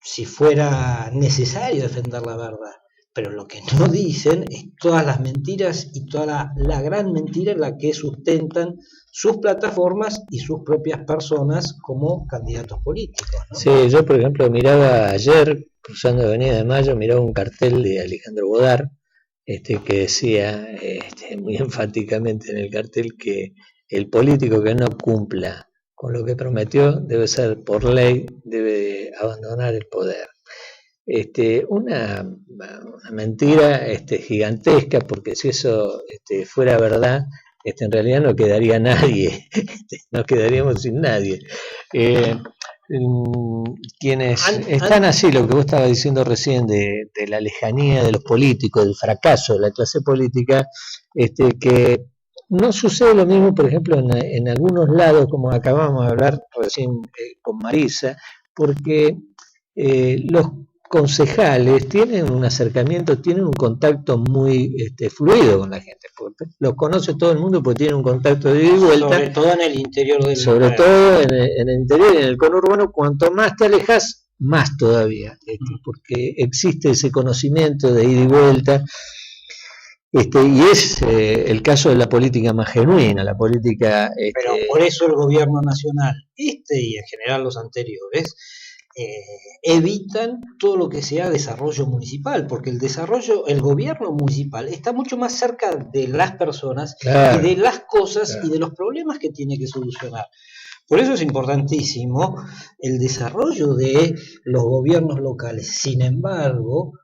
D: si fuera necesario defender la verdad. Pero lo que no dicen es todas las mentiras y toda la gran mentira en la que sustentan sus plataformas y sus propias personas como candidatos políticos, ¿no?
A: Sí, yo por ejemplo miraba ayer, cruzando Avenida de Mayo, miraba un cartel de Alejandro Bodar, que decía muy enfáticamente en el cartel que el político que no cumpla con lo que prometió debe ser por ley, debe abandonar el poder. Una mentira gigantesca, porque si eso fuera verdad, en realidad no quedaría nadie, nos quedaríamos sin nadie. Quienes están así, lo que vos estabas diciendo recién de la lejanía de los políticos, del fracaso de la clase política, que no sucede lo mismo, por ejemplo, en algunos lados, como acabamos de hablar recién con Marisa, porque los concejales tienen un acercamiento, tienen un contacto muy fluido con la gente, porque los conoce todo el mundo porque tienen un contacto de ida y vuelta.
D: Sobre todo en el interior del
A: Sobre todo en el interior y en el conurbano, cuanto más te alejas, más todavía, porque existe ese conocimiento de ida y vuelta. Y es el caso de la política más genuina, la política...
D: Pero por eso el gobierno nacional, y en general los anteriores, evitan todo lo que sea desarrollo municipal, porque el gobierno municipal está mucho más cerca de las personas, claro, y de las cosas, claro, y de los problemas que tiene que solucionar. Por eso es importantísimo el desarrollo de los gobiernos locales. Sin embargo,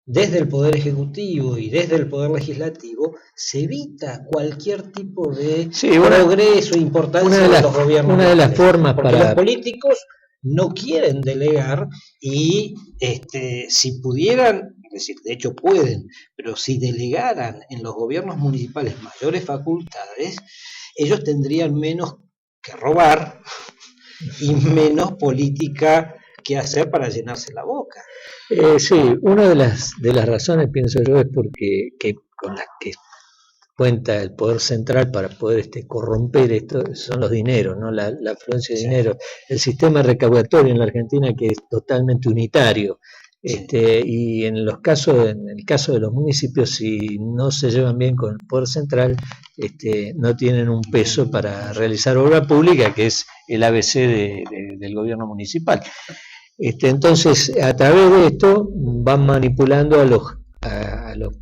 D: desde el Poder Ejecutivo y desde el Poder Legislativo se evita cualquier tipo de progreso e importancia de los gobiernos.
A: Una de las formas
D: porque los políticos no quieren delegar y si pudieran, es decir, de hecho pueden, pero si delegaran en los gobiernos municipales mayores facultades, ellos tendrían menos que robar y menos política que hacer para llenarse la boca.
A: Sí, una de las razones, pienso yo, es porque con las que cuenta el poder central para poder corromper esto son los dineros, ¿no? La afluencia de dinero, el sistema recaudatorio en la Argentina, que es totalmente unitario. Y en el caso de los municipios, si no se llevan bien con el poder central, no tienen un peso para realizar obra pública, que es el ABC del gobierno municipal. Entonces, a través de esto van manipulando a los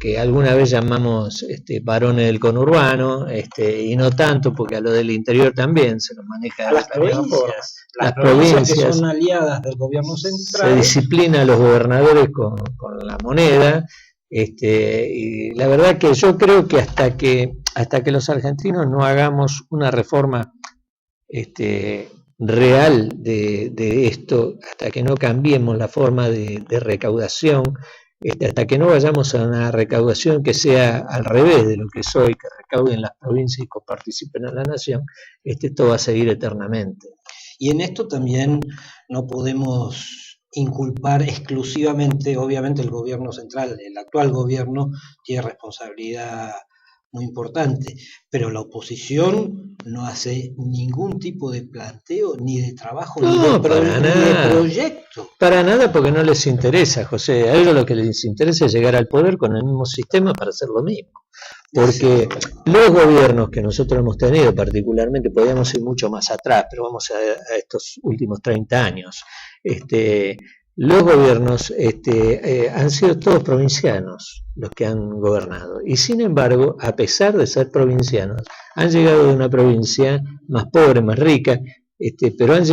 A: que alguna vez llamamos varones del conurbano, y no tanto, porque a los del interior también se los maneja
D: a las provincias. Las provincias que son aliadas del gobierno central.
A: Se disciplina a los gobernadores con la moneda, y la verdad que yo creo que hasta que los argentinos no hagamos una reforma real de esto, hasta que no cambiemos la forma de recaudación, hasta que no vayamos a una recaudación que sea al revés de lo que es hoy, que recauden las provincias y coparticipen en la nación, esto va a seguir eternamente.
D: Y en esto también no podemos inculpar exclusivamente, obviamente el gobierno central, el actual gobierno tiene responsabilidad muy importante, pero la oposición no hace ningún tipo de planteo, ni de trabajo, ni de proyecto.
A: Para nada, porque no les interesa, José. A ellos lo que les interesa es llegar al poder con el mismo sistema para hacer lo mismo. Porque los gobiernos que nosotros hemos tenido, particularmente, podríamos ir mucho más atrás, pero vamos a estos últimos 30 años, los gobiernos han sido todos provincianos los que han gobernado, y sin embargo, a pesar de ser provincianos, han llegado de una provincia más pobre, más rica, pero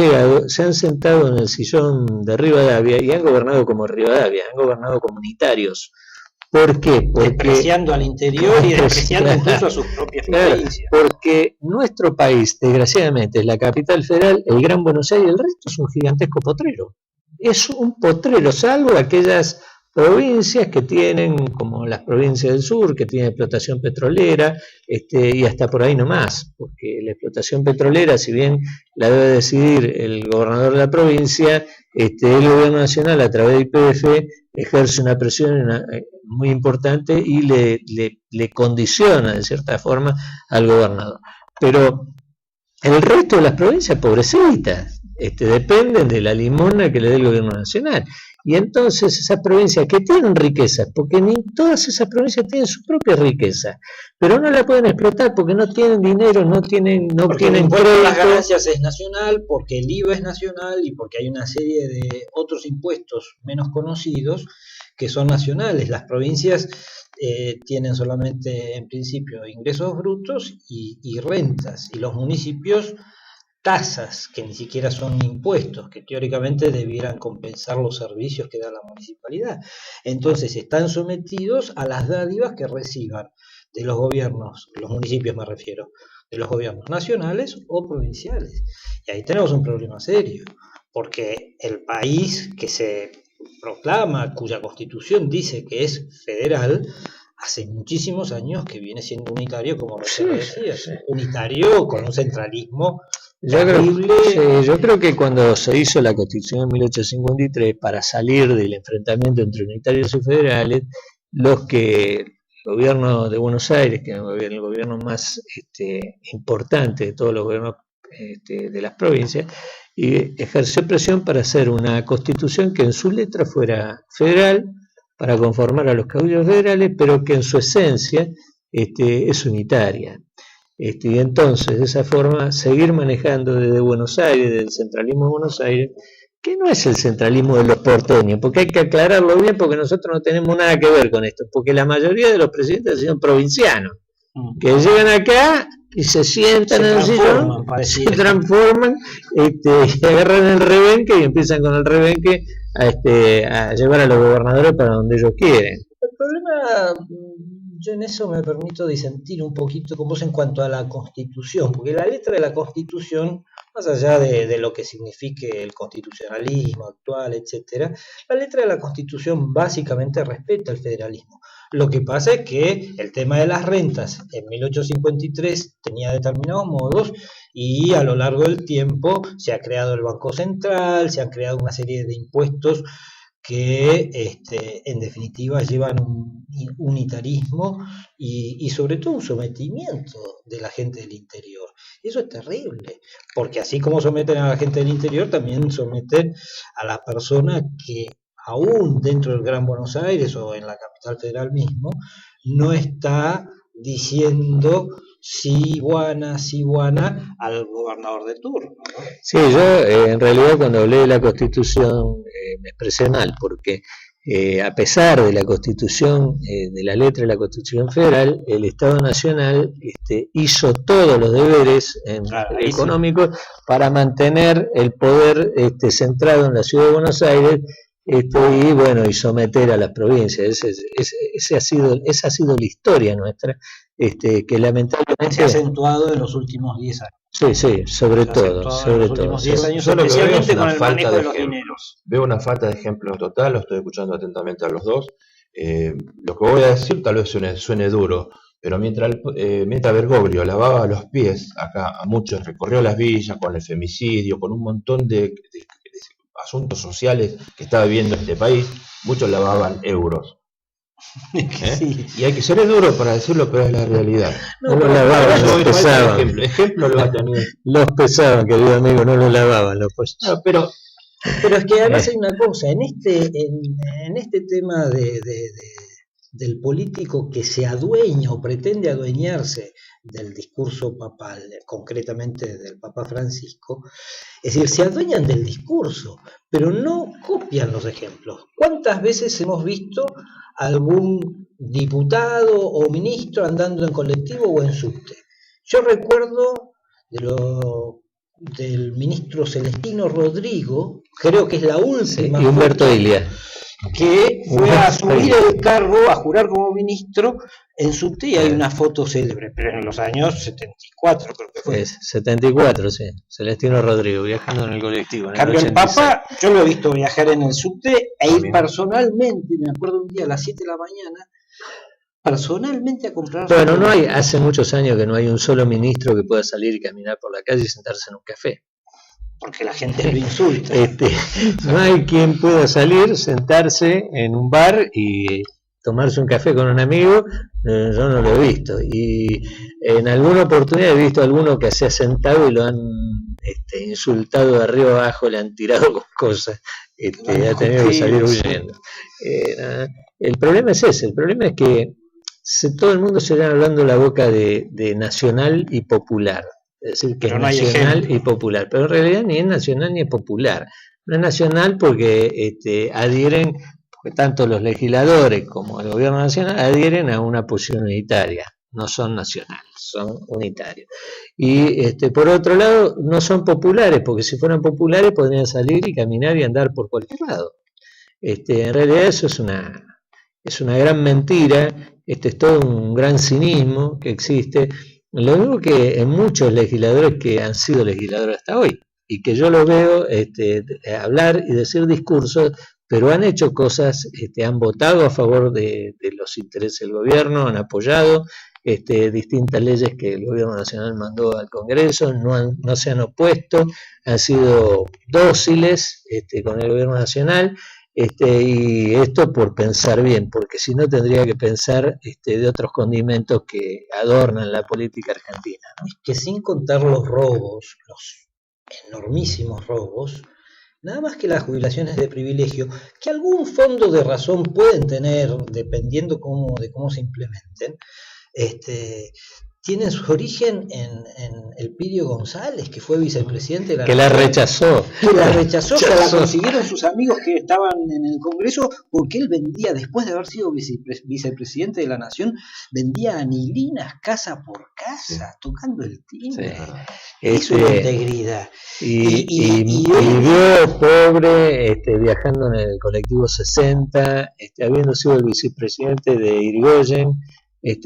A: se han sentado en el sillón de Rivadavia y han gobernado como Rivadavia, han gobernado comunitarios. ¿Por qué?
D: Porque despreciando al interior y despreciando incluso a sus propias provincias.
A: Porque nuestro país, desgraciadamente, es la capital federal, el Gran Buenos Aires, y el resto es un gigantesco potrero. Es un potrero, salvo aquellas provincias que tienen, como las provincias del sur, que tienen explotación petrolera, y hasta por ahí nomás, porque la explotación petrolera, si bien la debe decidir el gobernador de la provincia, el gobierno nacional a través del IPF ejerce una presión muy importante y le condiciona de cierta forma al gobernador. Pero El resto de las provincias, pobrecitas, dependen de la limosna que le dé el gobierno nacional. Y entonces esas provincias que tienen riquezas, porque ni todas esas provincias tienen su propia riqueza, pero no la pueden explotar porque no tienen dinero, no tienen
D: el impuesto a las
A: crédito.
D: ganancias es nacional, porque el IVA es nacional y porque hay una serie de otros impuestos menos conocidos que son nacionales. Las provincias tienen solamente en principio ingresos brutos y rentas, y los municipios tasas que ni siquiera son impuestos, que teóricamente debieran compensar los servicios que da la municipalidad. Entonces están sometidos a las dádivas que reciban de los gobiernos, los municipios me refiero, de los gobiernos nacionales o provinciales. Y ahí tenemos un problema serio, porque el país que se proclama, cuya constitución dice que es federal, hace muchísimos años que viene siendo unitario, como recién decía, unitario con un centralismo terrible.
A: Yo creo que cuando se hizo la Constitución en 1853, para salir del enfrentamiento entre unitarios y federales, el gobierno de Buenos Aires, que es el gobierno más importante de todos los gobiernos de las provincias, y ejerció presión para hacer una constitución que en su letra fuera federal, para conformar a los caudillos federales, pero que en su esencia es unitaria. Y entonces, de esa forma, seguir manejando desde Buenos Aires, del centralismo de Buenos Aires, que no es el centralismo de los porteños, porque hay que aclararlo bien, porque nosotros no tenemos nada que ver con esto, porque la mayoría de los presidentes son provincianos, que llegan acá y se sientan en el sillón, se transforman, y agarran el rebenque y empiezan con el rebenque a llevar a los gobernadores para donde ellos quieren.
D: El problema, yo en eso me permito disentir un poquito con vos en cuanto a la Constitución, porque la letra de la Constitución, más allá de lo que signifique el constitucionalismo actual, etcétera, la letra de la Constitución básicamente respeta el federalismo. Lo que pasa es que el tema de las rentas en 1853 tenía determinados modos y a lo largo del tiempo se ha creado el Banco Central, se han creado una serie de impuestos que en definitiva llevan un unitarismo y sobre todo un sometimiento de la gente del interior. Y eso es terrible, porque así como someten a la gente del interior, también someten a la persona que aún dentro del Gran Buenos Aires o en la capital federal mismo, no está diciendo sí guana al gobernador de turno, ¿no?
A: Sí, yo en realidad cuando hablé de la Constitución me expresé mal, porque a pesar de la Constitución, de la letra de la Constitución Federal, el Estado Nacional hizo todos los deberes económicos para mantener el poder centrado en la ciudad de Buenos Aires, y someter a las provincias. Esa ha sido la historia nuestra, que lamentablemente
D: se ha acentuado en los últimos 10 años.
A: Sí, sobre todo.
D: Los últimos 10 años, especialmente con el manejo de los dineros.
C: Veo una falta de ejemplos total, lo estoy escuchando atentamente a los dos. Lo que voy a decir tal vez suene duro, pero mientras Bergoglio lavaba los pies acá a muchos, recorrió las villas con el femicidio, con un montón de asuntos sociales que estaba viviendo este país, muchos lavaban euros.
D: Sí.
C: Y hay que ser duro para decirlo, pero es la realidad.
A: No lo lavaban, los pesaban.
C: Ejemplo lo va a tener.
A: Los pesaban, querido amigo, no los lavaban, los pesaban.
C: No, pero
D: es que además hay una cosa, en este tema del político que se adueña o pretende adueñarse del discurso papal, concretamente del Papa Francisco, es decir, se adueñan del discurso, pero no copian los ejemplos. ¿Cuántas veces hemos visto algún diputado o ministro andando en colectivo o en subte? Yo recuerdo del ministro Celestino Rodrigo, creo que es la última,
A: y Humberto Ilia,
D: que fue a subir el cargo, a jurar como ministro en subte, y hay una foto célebre, pero en los años 74 creo que fue.
A: 74, sí, Celestino Rodrigo, viajando en el colectivo. En
D: cambio el Papa, yo lo he visto viajar en el subte e ir personalmente, me acuerdo un día a las 7 de la mañana, personalmente a comprar.
A: Bueno, hace muchos años que no hay un solo ministro que pueda salir y caminar por la calle y sentarse en un café.
D: Porque la gente lo insulta.
A: No hay quien pueda salir, sentarse en un bar y tomarse un café con un amigo, yo no lo he visto. Y en alguna oportunidad he visto a alguno que se ha sentado y lo han insultado de arriba abajo, le han tirado con cosas, ha tenido que salir huyendo. El problema es ese, el problema es que todo el mundo se va hablando la boca de nacional y popular, es decir, que pero es no nacional y popular, pero en realidad ni es nacional ni es popular. No es nacional porque adhieren, porque tanto los legisladores como el gobierno nacional adhieren a una posición unitaria, no son nacionales, son unitarios. Y por otro lado, no son populares, porque si fueran populares podrían salir y caminar y andar por cualquier lado. En realidad eso es una gran mentira, es todo un gran cinismo que existe. Lo único que en muchos legisladores que han sido legisladores hasta hoy, y que yo los veo hablar y decir discursos, pero han hecho cosas, han votado a favor de los intereses del gobierno, han apoyado distintas leyes que el gobierno nacional mandó al Congreso, no se han opuesto, han sido dóciles con el gobierno nacional, y esto por pensar bien, porque si no tendría que pensar de otros condimentos que adornan la política argentina, ¿no?
D: Que sin contar los robos, los enormísimos robos, nada más que las jubilaciones de privilegio, que algún fondo de razón pueden tener, dependiendo de cómo se implementen, tienen su origen en Elpidio González, que fue vicepresidente de la
A: Nación. Que la rechazó.
D: Que la consiguieron sus amigos que estaban en el Congreso, porque él vendía, después de haber sido vicepresidente de la Nación, vendía anilinas casa por casa, tocando el timbre. Sí. Eso es integridad.
A: Y vivió pobre, viajando en el colectivo 60, habiendo sido el vicepresidente de Irigoyen,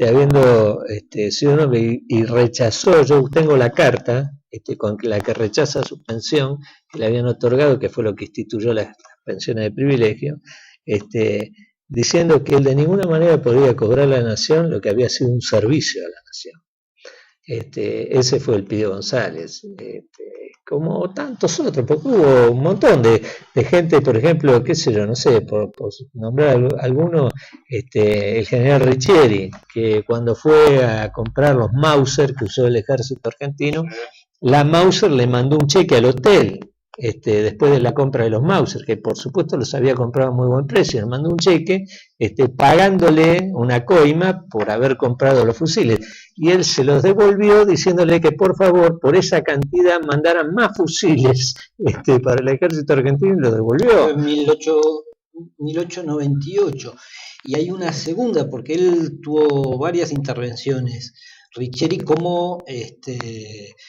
A: habiendo sido un hombre y rechazó, yo tengo la carta con la que rechaza su pensión que le habían otorgado, que fue lo que instituyó las pensiones de privilegio, diciendo que él de ninguna manera podía cobrar a la nación lo que había sido un servicio a la nación. Ese fue Elpidio González, como tantos otros, porque hubo un montón de gente, por ejemplo, qué sé yo, no sé, por nombrar alguno, el general Riccieri, que cuando fue a comprar los Mauser que usó el ejército argentino, la Mauser le mandó un cheque al hotel, después de la compra de los Mauser, que por supuesto los había comprado a muy buen precio, le mandó un cheque pagándole una coima por haber comprado los fusiles, y él se los devolvió diciéndole que por favor por esa cantidad mandaran más fusiles para el ejército argentino, y lo devolvió.
D: En 1898, y hay una segunda, porque él tuvo varias intervenciones, Riccieri, como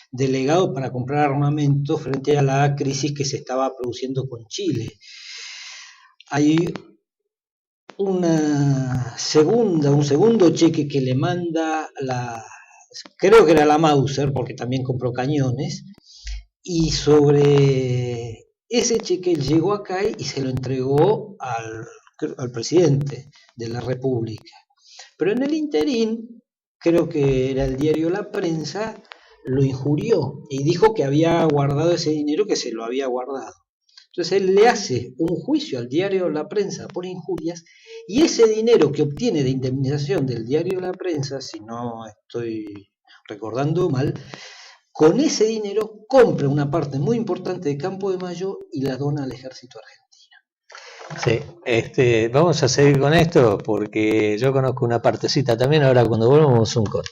D: delegado para comprar armamento frente a la crisis que se estaba produciendo con Chile. Hay un segundo cheque que le manda creo que era la Mauser, porque también compró cañones, y sobre ese cheque él llegó acá y se lo entregó al presidente de la República. Pero en el interín, creo que era el diario La Prensa, lo injurió y dijo que había guardado ese dinero, que se lo había guardado. Entonces él le hace un juicio al diario La Prensa por injurias, y ese dinero que obtiene de indemnización del diario La Prensa, si no estoy recordando mal, con ese dinero compra una parte muy importante de Campo de Mayo y la dona al ejército argentino.
A: Sí, vamos a seguir con esto porque yo conozco una partecita también. Ahora cuando volvamos un corte.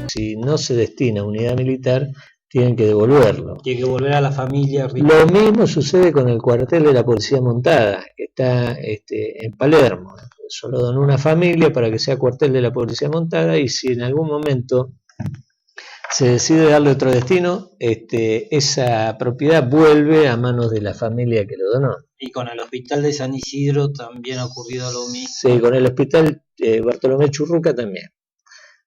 A: Si no se destina a unidad militar, tienen que devolverlo.
D: Tiene que volver a la familia.
A: Lo mismo sucede con el cuartel de la Policía Montada, que está en Palermo. Solo donó una familia para que sea cuartel de la Policía Montada, y si en algún momento se decide darle otro destino, esa propiedad vuelve a manos de la familia que lo donó.
D: Y con el hospital de San Isidro también ha ocurrido lo mismo.
A: Sí, con el hospital Bartolomé Churruca también.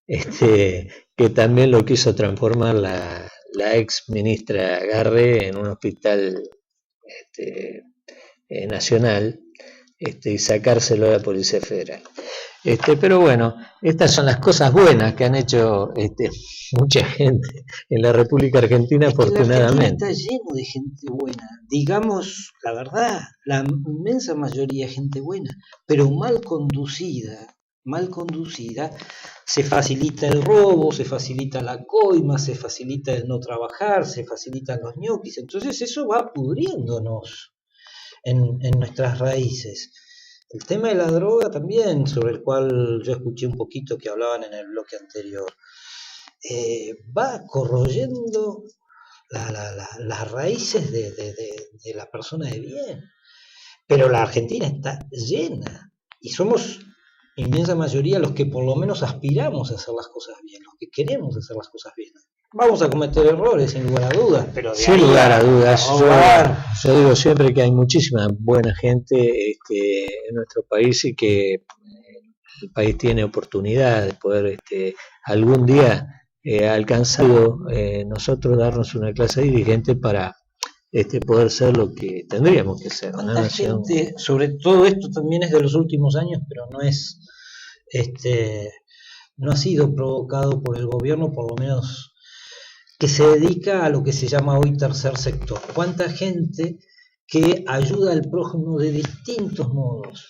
A: Que también lo quiso transformar la ex ministra Garre en un hospital nacional, y sacárselo a la Policía Federal. Pero bueno, estas son las cosas buenas que han hecho mucha gente en la República Argentina,
D: Es que la
A: afortunadamente.
D: Argentina está lleno de gente buena, digamos la verdad, la inmensa mayoría es gente buena, pero mal conducida, se facilita el robo, se facilita la coima, se facilita el no trabajar, se facilitan los ñoquis, entonces eso va pudriéndonos en nuestras raíces. El tema de la droga también, sobre el cual yo escuché un poquito que hablaban en el bloque anterior, va corroyendo las raíces de la persona de bien. Pero la Argentina está llena y somos inmensa mayoría los que por lo menos aspiramos a hacer las cosas bien, los que queremos hacer las cosas bien. Vamos a cometer errores, sin lugar a dudas, pero
A: sin lugar a dudas. Yo digo siempre que hay muchísima buena gente en nuestro país y que el país tiene oportunidad de poder algún día alcanzar nosotros darnos una clase dirigente para poder ser lo que tendríamos que ser.
D: ¿Cuánta gente, sobre todo esto también es de los últimos años, pero no ha sido provocado por el gobierno, por lo menos que se dedica a lo que se llama hoy tercer sector? ¿Cuánta gente que ayuda al prójimo de distintos modos?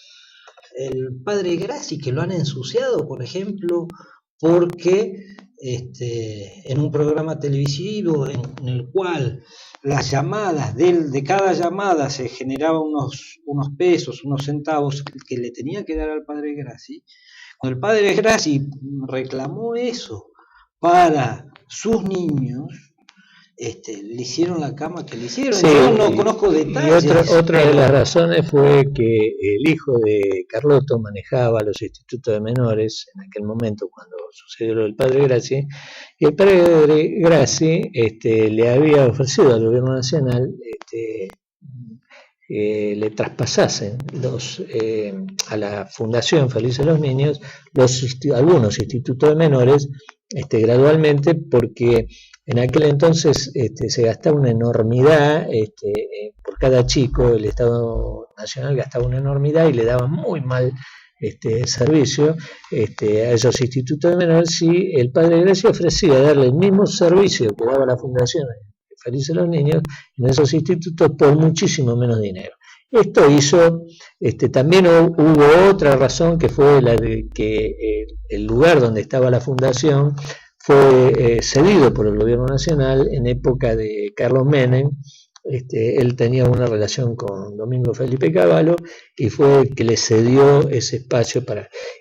D: El padre Grassi, que lo han ensuciado, por ejemplo, porque en un programa televisivo en el cual las llamadas de cada llamada se generaban unos pesos, unos centavos que le tenía que dar al padre Grassi. Cuando el padre Grassi reclamó eso para sus niños, le hicieron la cama que le hicieron.
A: Sí,
D: yo no conozco detalles.
A: Y otra de las razones fue que el hijo de Carlotto manejaba los institutos de menores en aquel momento cuando sucedió lo del padre Grassi, y el padre Grassi le había ofrecido al gobierno nacional le traspasasen a la Fundación Felices los Niños algunos institutos de menores gradualmente, porque en aquel entonces se gastaba una enormidad por cada chico. El Estado Nacional gastaba una enormidad y le daba muy mal servicio a esos institutos de menores, y el padre Grassi ofrecía darle el mismo servicio que daba la Fundación Felices los Niños en esos institutos por muchísimo menos dinero. Esto hizo, también hubo otra razón, que fue la de que el lugar donde estaba la fundación fue cedido por el gobierno nacional en época de Carlos Menem. Él tenía una relación con Domingo Felipe Cavallo y fue el que le cedió ese espacio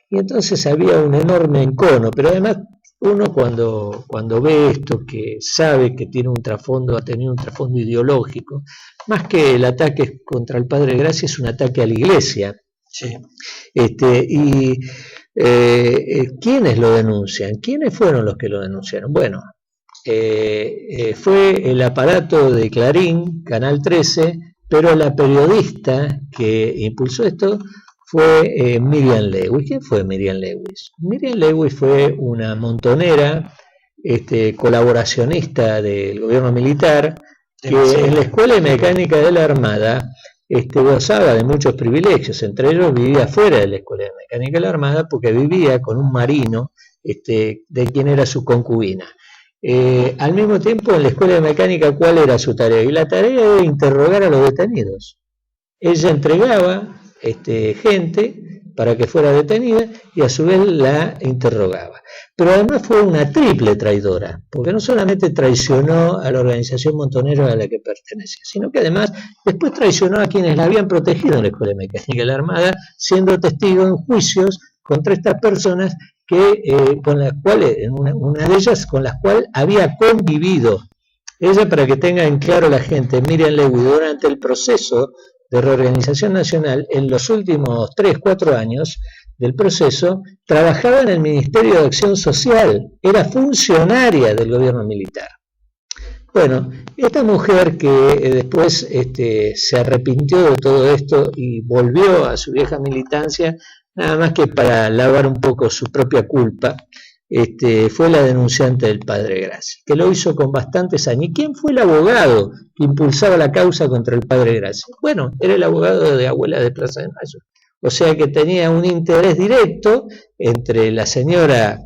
A: y entonces había un enorme encono, pero además uno cuando ve esto, que sabe que tiene ha tenido un trasfondo ideológico, más que el ataque contra el padre Grassi, es un ataque a la iglesia.
D: Sí.
A: ¿Quiénes lo denuncian? ¿Quiénes fueron los que lo denunciaron? Bueno, fue el aparato de Clarín, Canal 13, pero la periodista que impulsó esto fue Miriam Lewis. ¿Quién fue Miriam Lewis? Miriam Lewis fue una montonera, colaboracionista del gobierno militar, que en la Escuela de Mecánica de la Armada gozaba de muchos privilegios. Entre ellos vivía fuera de la Escuela de Mecánica de la Armada porque vivía con un marino de quien era su concubina. Al mismo tiempo, en la Escuela de Mecánica, ¿cuál era su tarea? Y la tarea era interrogar a los detenidos. Ella entregaba gente para que fuera detenida y a su vez la interrogaba. Pero además fue una triple traidora, porque no solamente traicionó a la organización montonera a la que pertenecía, sino que además después traicionó a quienes la habían protegido en la Escuela de Mecánica de la Armada, siendo testigo en juicios contra estas personas con las cuales, una de ellas con las cuales había convivido. Ella, para que tengan claro la gente, Miriam Lewis, durante el proceso de reorganización nacional, en los últimos 3-4 años del proceso, trabajaba en el Ministerio de Acción Social, era funcionaria del gobierno militar. Bueno, esta mujer que después se arrepintió de todo esto y volvió a su vieja militancia, nada más que para lavar un poco su propia culpa, fue la denunciante del padre Grassi, que lo hizo con bastante saña. ¿Y quién fue el abogado que impulsaba la causa contra el padre Grassi? Bueno, era el abogado de Abuela de Plaza de Mayo, O sea que tenía un interés directo entre la señora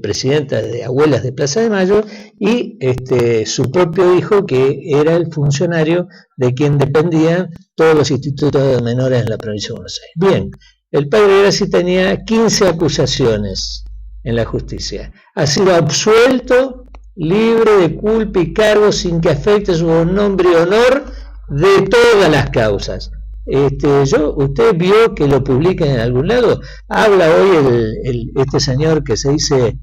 A: presidenta de Abuelas de Plaza de Mayo y su propio hijo, que era el funcionario de quien dependían todos los institutos de menores en la provincia de Buenos Aires. Bien, el padre Grassi tenía 15 acusaciones en la justicia. Ha sido absuelto, libre de culpa y cargo sin que afecte su nombre y honor de todas las causas. Usted vio que lo publican en algún lado. Habla hoy este señor que se dice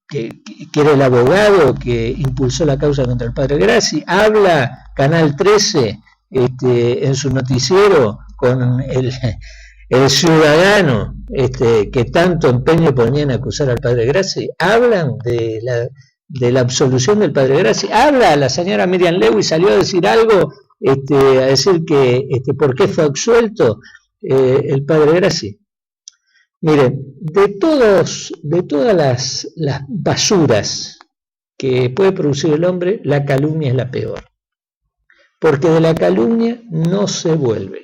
A: que era el abogado que impulsó la causa contra el padre Grassi. Habla Canal 13 en su noticiero con el ciudadano que tanto empeño ponía en acusar al padre Grassi. Hablan de la absolución del padre Grassi. Habla la señora Miriam Lewis, salió a decir algo, a decir que por qué fue absuelto el padre Grassi. Miren, de todas las basuras que puede producir el hombre, la calumnia es la peor, porque de la calumnia no se vuelve.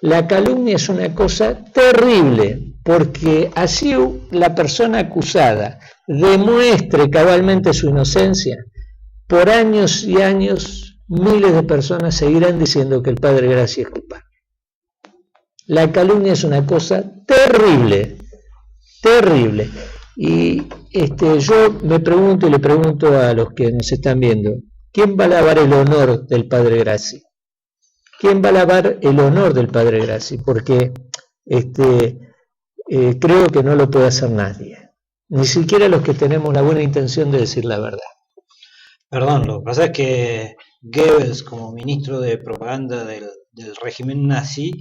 A: La calumnia es una cosa terrible, porque así la persona acusada demuestre cabalmente su inocencia, por años y años miles de personas seguirán diciendo que el padre Grassi es culpable. La calumnia es una cosa terrible, terrible. Y yo me pregunto y le pregunto a los que nos están viendo, ¿quién va a lavar el honor del padre Grassi? ¿Quién va a lavar el honor del padre Grassi? Porque creo que no lo puede hacer nadie, ni siquiera los que tenemos la buena intención de decir la verdad.
D: Perdón, lo que pasa es que Goebbels, como ministro de propaganda del régimen nazi,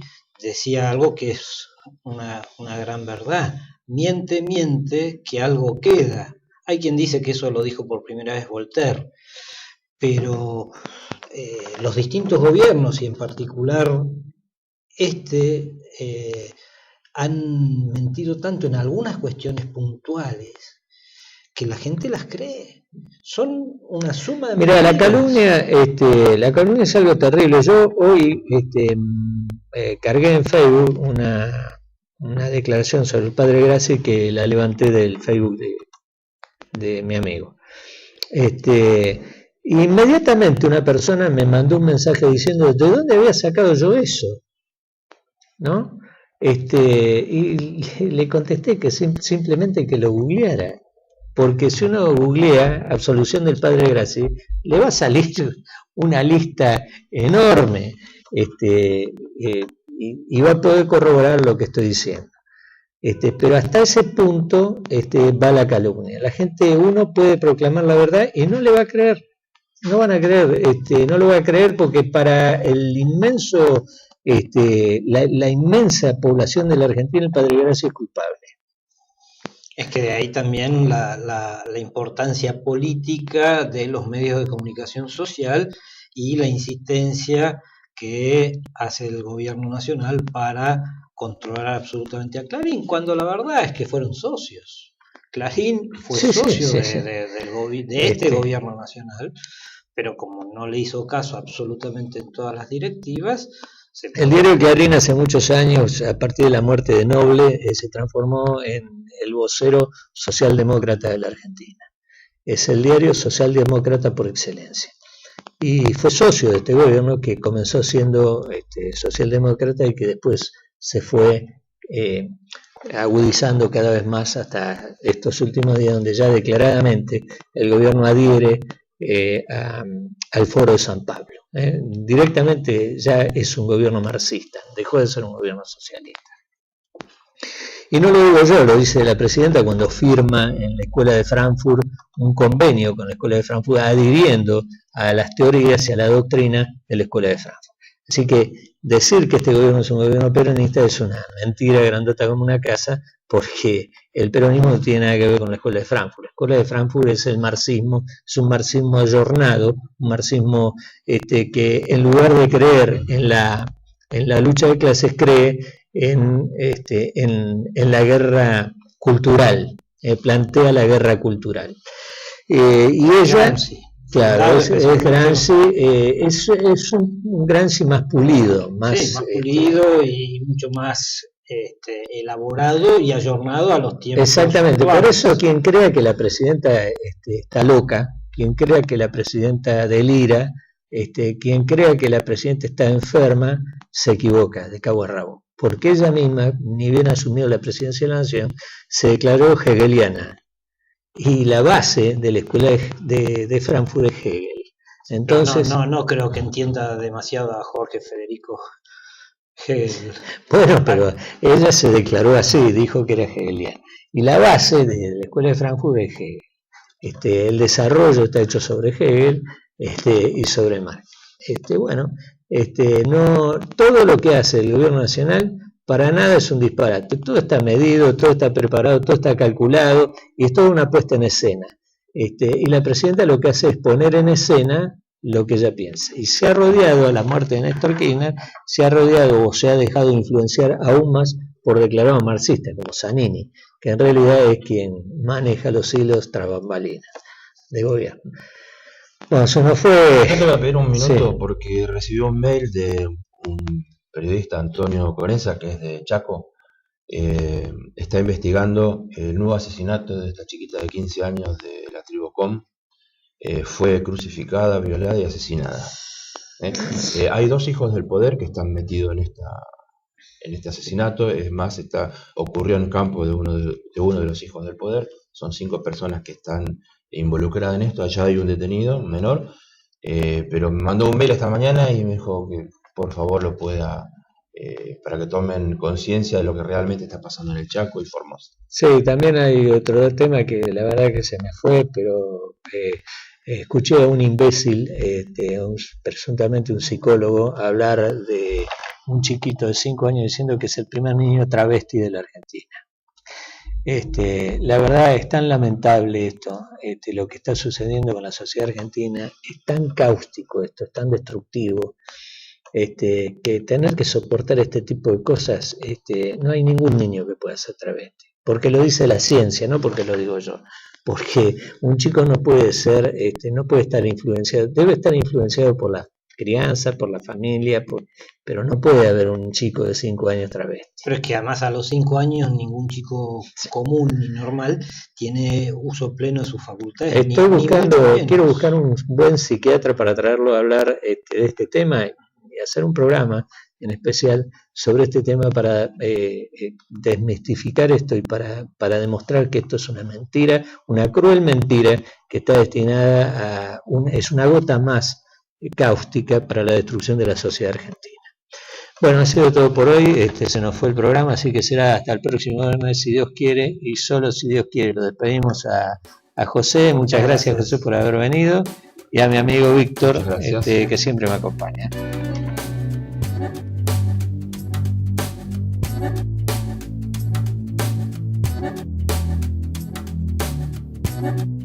D: decía algo que es una gran verdad. Miente, que algo queda. Hay quien dice que eso lo dijo por primera vez Voltaire, pero los distintos gobiernos, y en particular han mentido tanto en algunas cuestiones puntuales que la gente las cree. Son una suma de
A: mentiras. Mira, la calumnia es algo terrible. Yo hoy cargué en Facebook una declaración sobre el padre Grassi que la levanté del Facebook de mi amigo. Inmediatamente una persona me mandó un mensaje diciendo ¿de dónde había sacado yo eso? ¿No? Y le contesté que simplemente que lo googleara, porque si uno googlea absolución del padre Grassi, le va a salir una lista enorme, y va a poder corroborar lo que estoy diciendo. Pero hasta ese punto va la calumnia. La gente, uno puede proclamar la verdad y no le va a creer. No van a creer, no lo va a creer porque para el inmenso, la inmensa población de la Argentina, el padre Grassi es culpable.
D: Es que de ahí también la importancia política de los medios de comunicación social y la insistencia que hace el gobierno nacional para controlar absolutamente a Clarín, cuando la verdad es que fueron socios. Clarín fue socio de este gobierno nacional, pero como no le hizo caso absolutamente en todas las directivas,
A: el diario Clarín hace muchos años, a partir de la muerte de Noble, se transformó en el vocero socialdemócrata de la Argentina. Es el diario socialdemócrata por excelencia. Y fue socio de este gobierno que comenzó siendo socialdemócrata y que después se fue agudizando cada vez más hasta estos últimos días, donde ya declaradamente el gobierno adhiere al Foro de San Pablo. Directamente ya es un gobierno marxista, dejó de ser un gobierno socialista. Y no lo digo yo, lo dice la presidenta cuando firma en la Escuela de Frankfurt un convenio con la Escuela de Frankfurt adhiriendo a las teorías y a la doctrina de la Escuela de Frankfurt. Así que decir que este gobierno es un gobierno peronista es una mentira grandota como una casa, porque el peronismo no tiene nada que ver con la Escuela de Frankfurt. La Escuela de Frankfurt es el marxismo, es un marxismo ayornado, un marxismo que en lugar de creer en la lucha de clases cree en la guerra cultural, plantea la guerra cultural. Y ella, Claro, es
D: especialmente
A: Gramsci, es un Gramsci más pulido, más,
D: sí, más pulido y mucho más elaborado y ayornado a los tiempos
A: exactamente. Por
D: actuales.
A: eso quien crea que la presidenta está loca, quien crea que la presidenta delira, quien crea que la presidenta está enferma, se equivoca de cabo a rabo. Porque ella misma, ni bien asumió la presidencia de la Nación, se declaró hegeliana. Y la base de la escuela de Frankfurt es Hegel. Entonces,
D: No creo que entienda demasiado a Jorge Federico Hegel.
A: bueno, pero ella se declaró así, dijo que era hegeliana. Y la base de la escuela de Frankfurt es Hegel. El desarrollo está hecho sobre Hegel y sobre Marx. Bueno, no, todo lo que hace el gobierno nacional para nada es un disparate. Todo está medido, todo está preparado, todo está calculado y es toda una puesta en escena. Y la presidenta lo que hace es poner en escena lo que ella piensa. Y se ha rodeado, a la muerte de Néstor Kirchner, se ha rodeado o se ha dejado influenciar aún más por declarados marxistas, como Zanini, que en realidad es quien maneja los hilos tras bambalinas de gobierno. Bueno, se nos fue.
C: Yo te voy a pedir un minuto
A: Sí.
C: porque recibí un mail de un periodista, Antonio Corenza, que es de Chaco. Está investigando el nuevo asesinato de esta chiquita de 15 años de la tribu Com. Fue crucificada, violada y asesinada. Hay 2 hijos del poder que están metidos en este asesinato. Es más, ocurrió en campo de uno de los hijos del poder. Son 5 personas que están involucradas en esto. Allá hay un detenido, un menor, pero me mandó un mail esta mañana y me dijo que por favor lo pueda, para que tomen conciencia de lo que realmente está pasando en el Chaco y Formosa.
A: Sí, también hay otro tema que la verdad que se me fue, pero escuché a un imbécil, presuntamente un psicólogo, hablar de un chiquito de 5 años diciendo que es el primer niño travesti de la Argentina. La verdad es tan lamentable esto, lo que está sucediendo con la sociedad argentina, es tan cáustico esto, es tan destructivo, que tener que soportar este tipo de cosas, no hay ningún niño que pueda ser travesti, porque lo dice la ciencia, no porque lo digo yo, porque un chico no puede ser, no puede estar influenciado, debe estar influenciado por la crianza, por la familia, pero no puede haber un chico de 5 años travesti.
D: Pero es que además a los 5 años ningún chico común ni normal tiene uso pleno de sus facultades.
A: Quiero buscar un buen psiquiatra para traerlo a hablar de este tema y hacer un programa en especial sobre este tema para desmistificar esto y para demostrar que esto es una mentira, una cruel mentira que está destinada es una gota más cáustica para la destrucción de la sociedad argentina. Bueno, ha sido todo por hoy, se nos fue el programa, así que será hasta el próximo viernes si Dios quiere, y solo si Dios quiere. Lo despedimos a José, muchas gracias José por haber venido, y a mi amigo Víctor, que siempre me acompaña.
E: Thank you.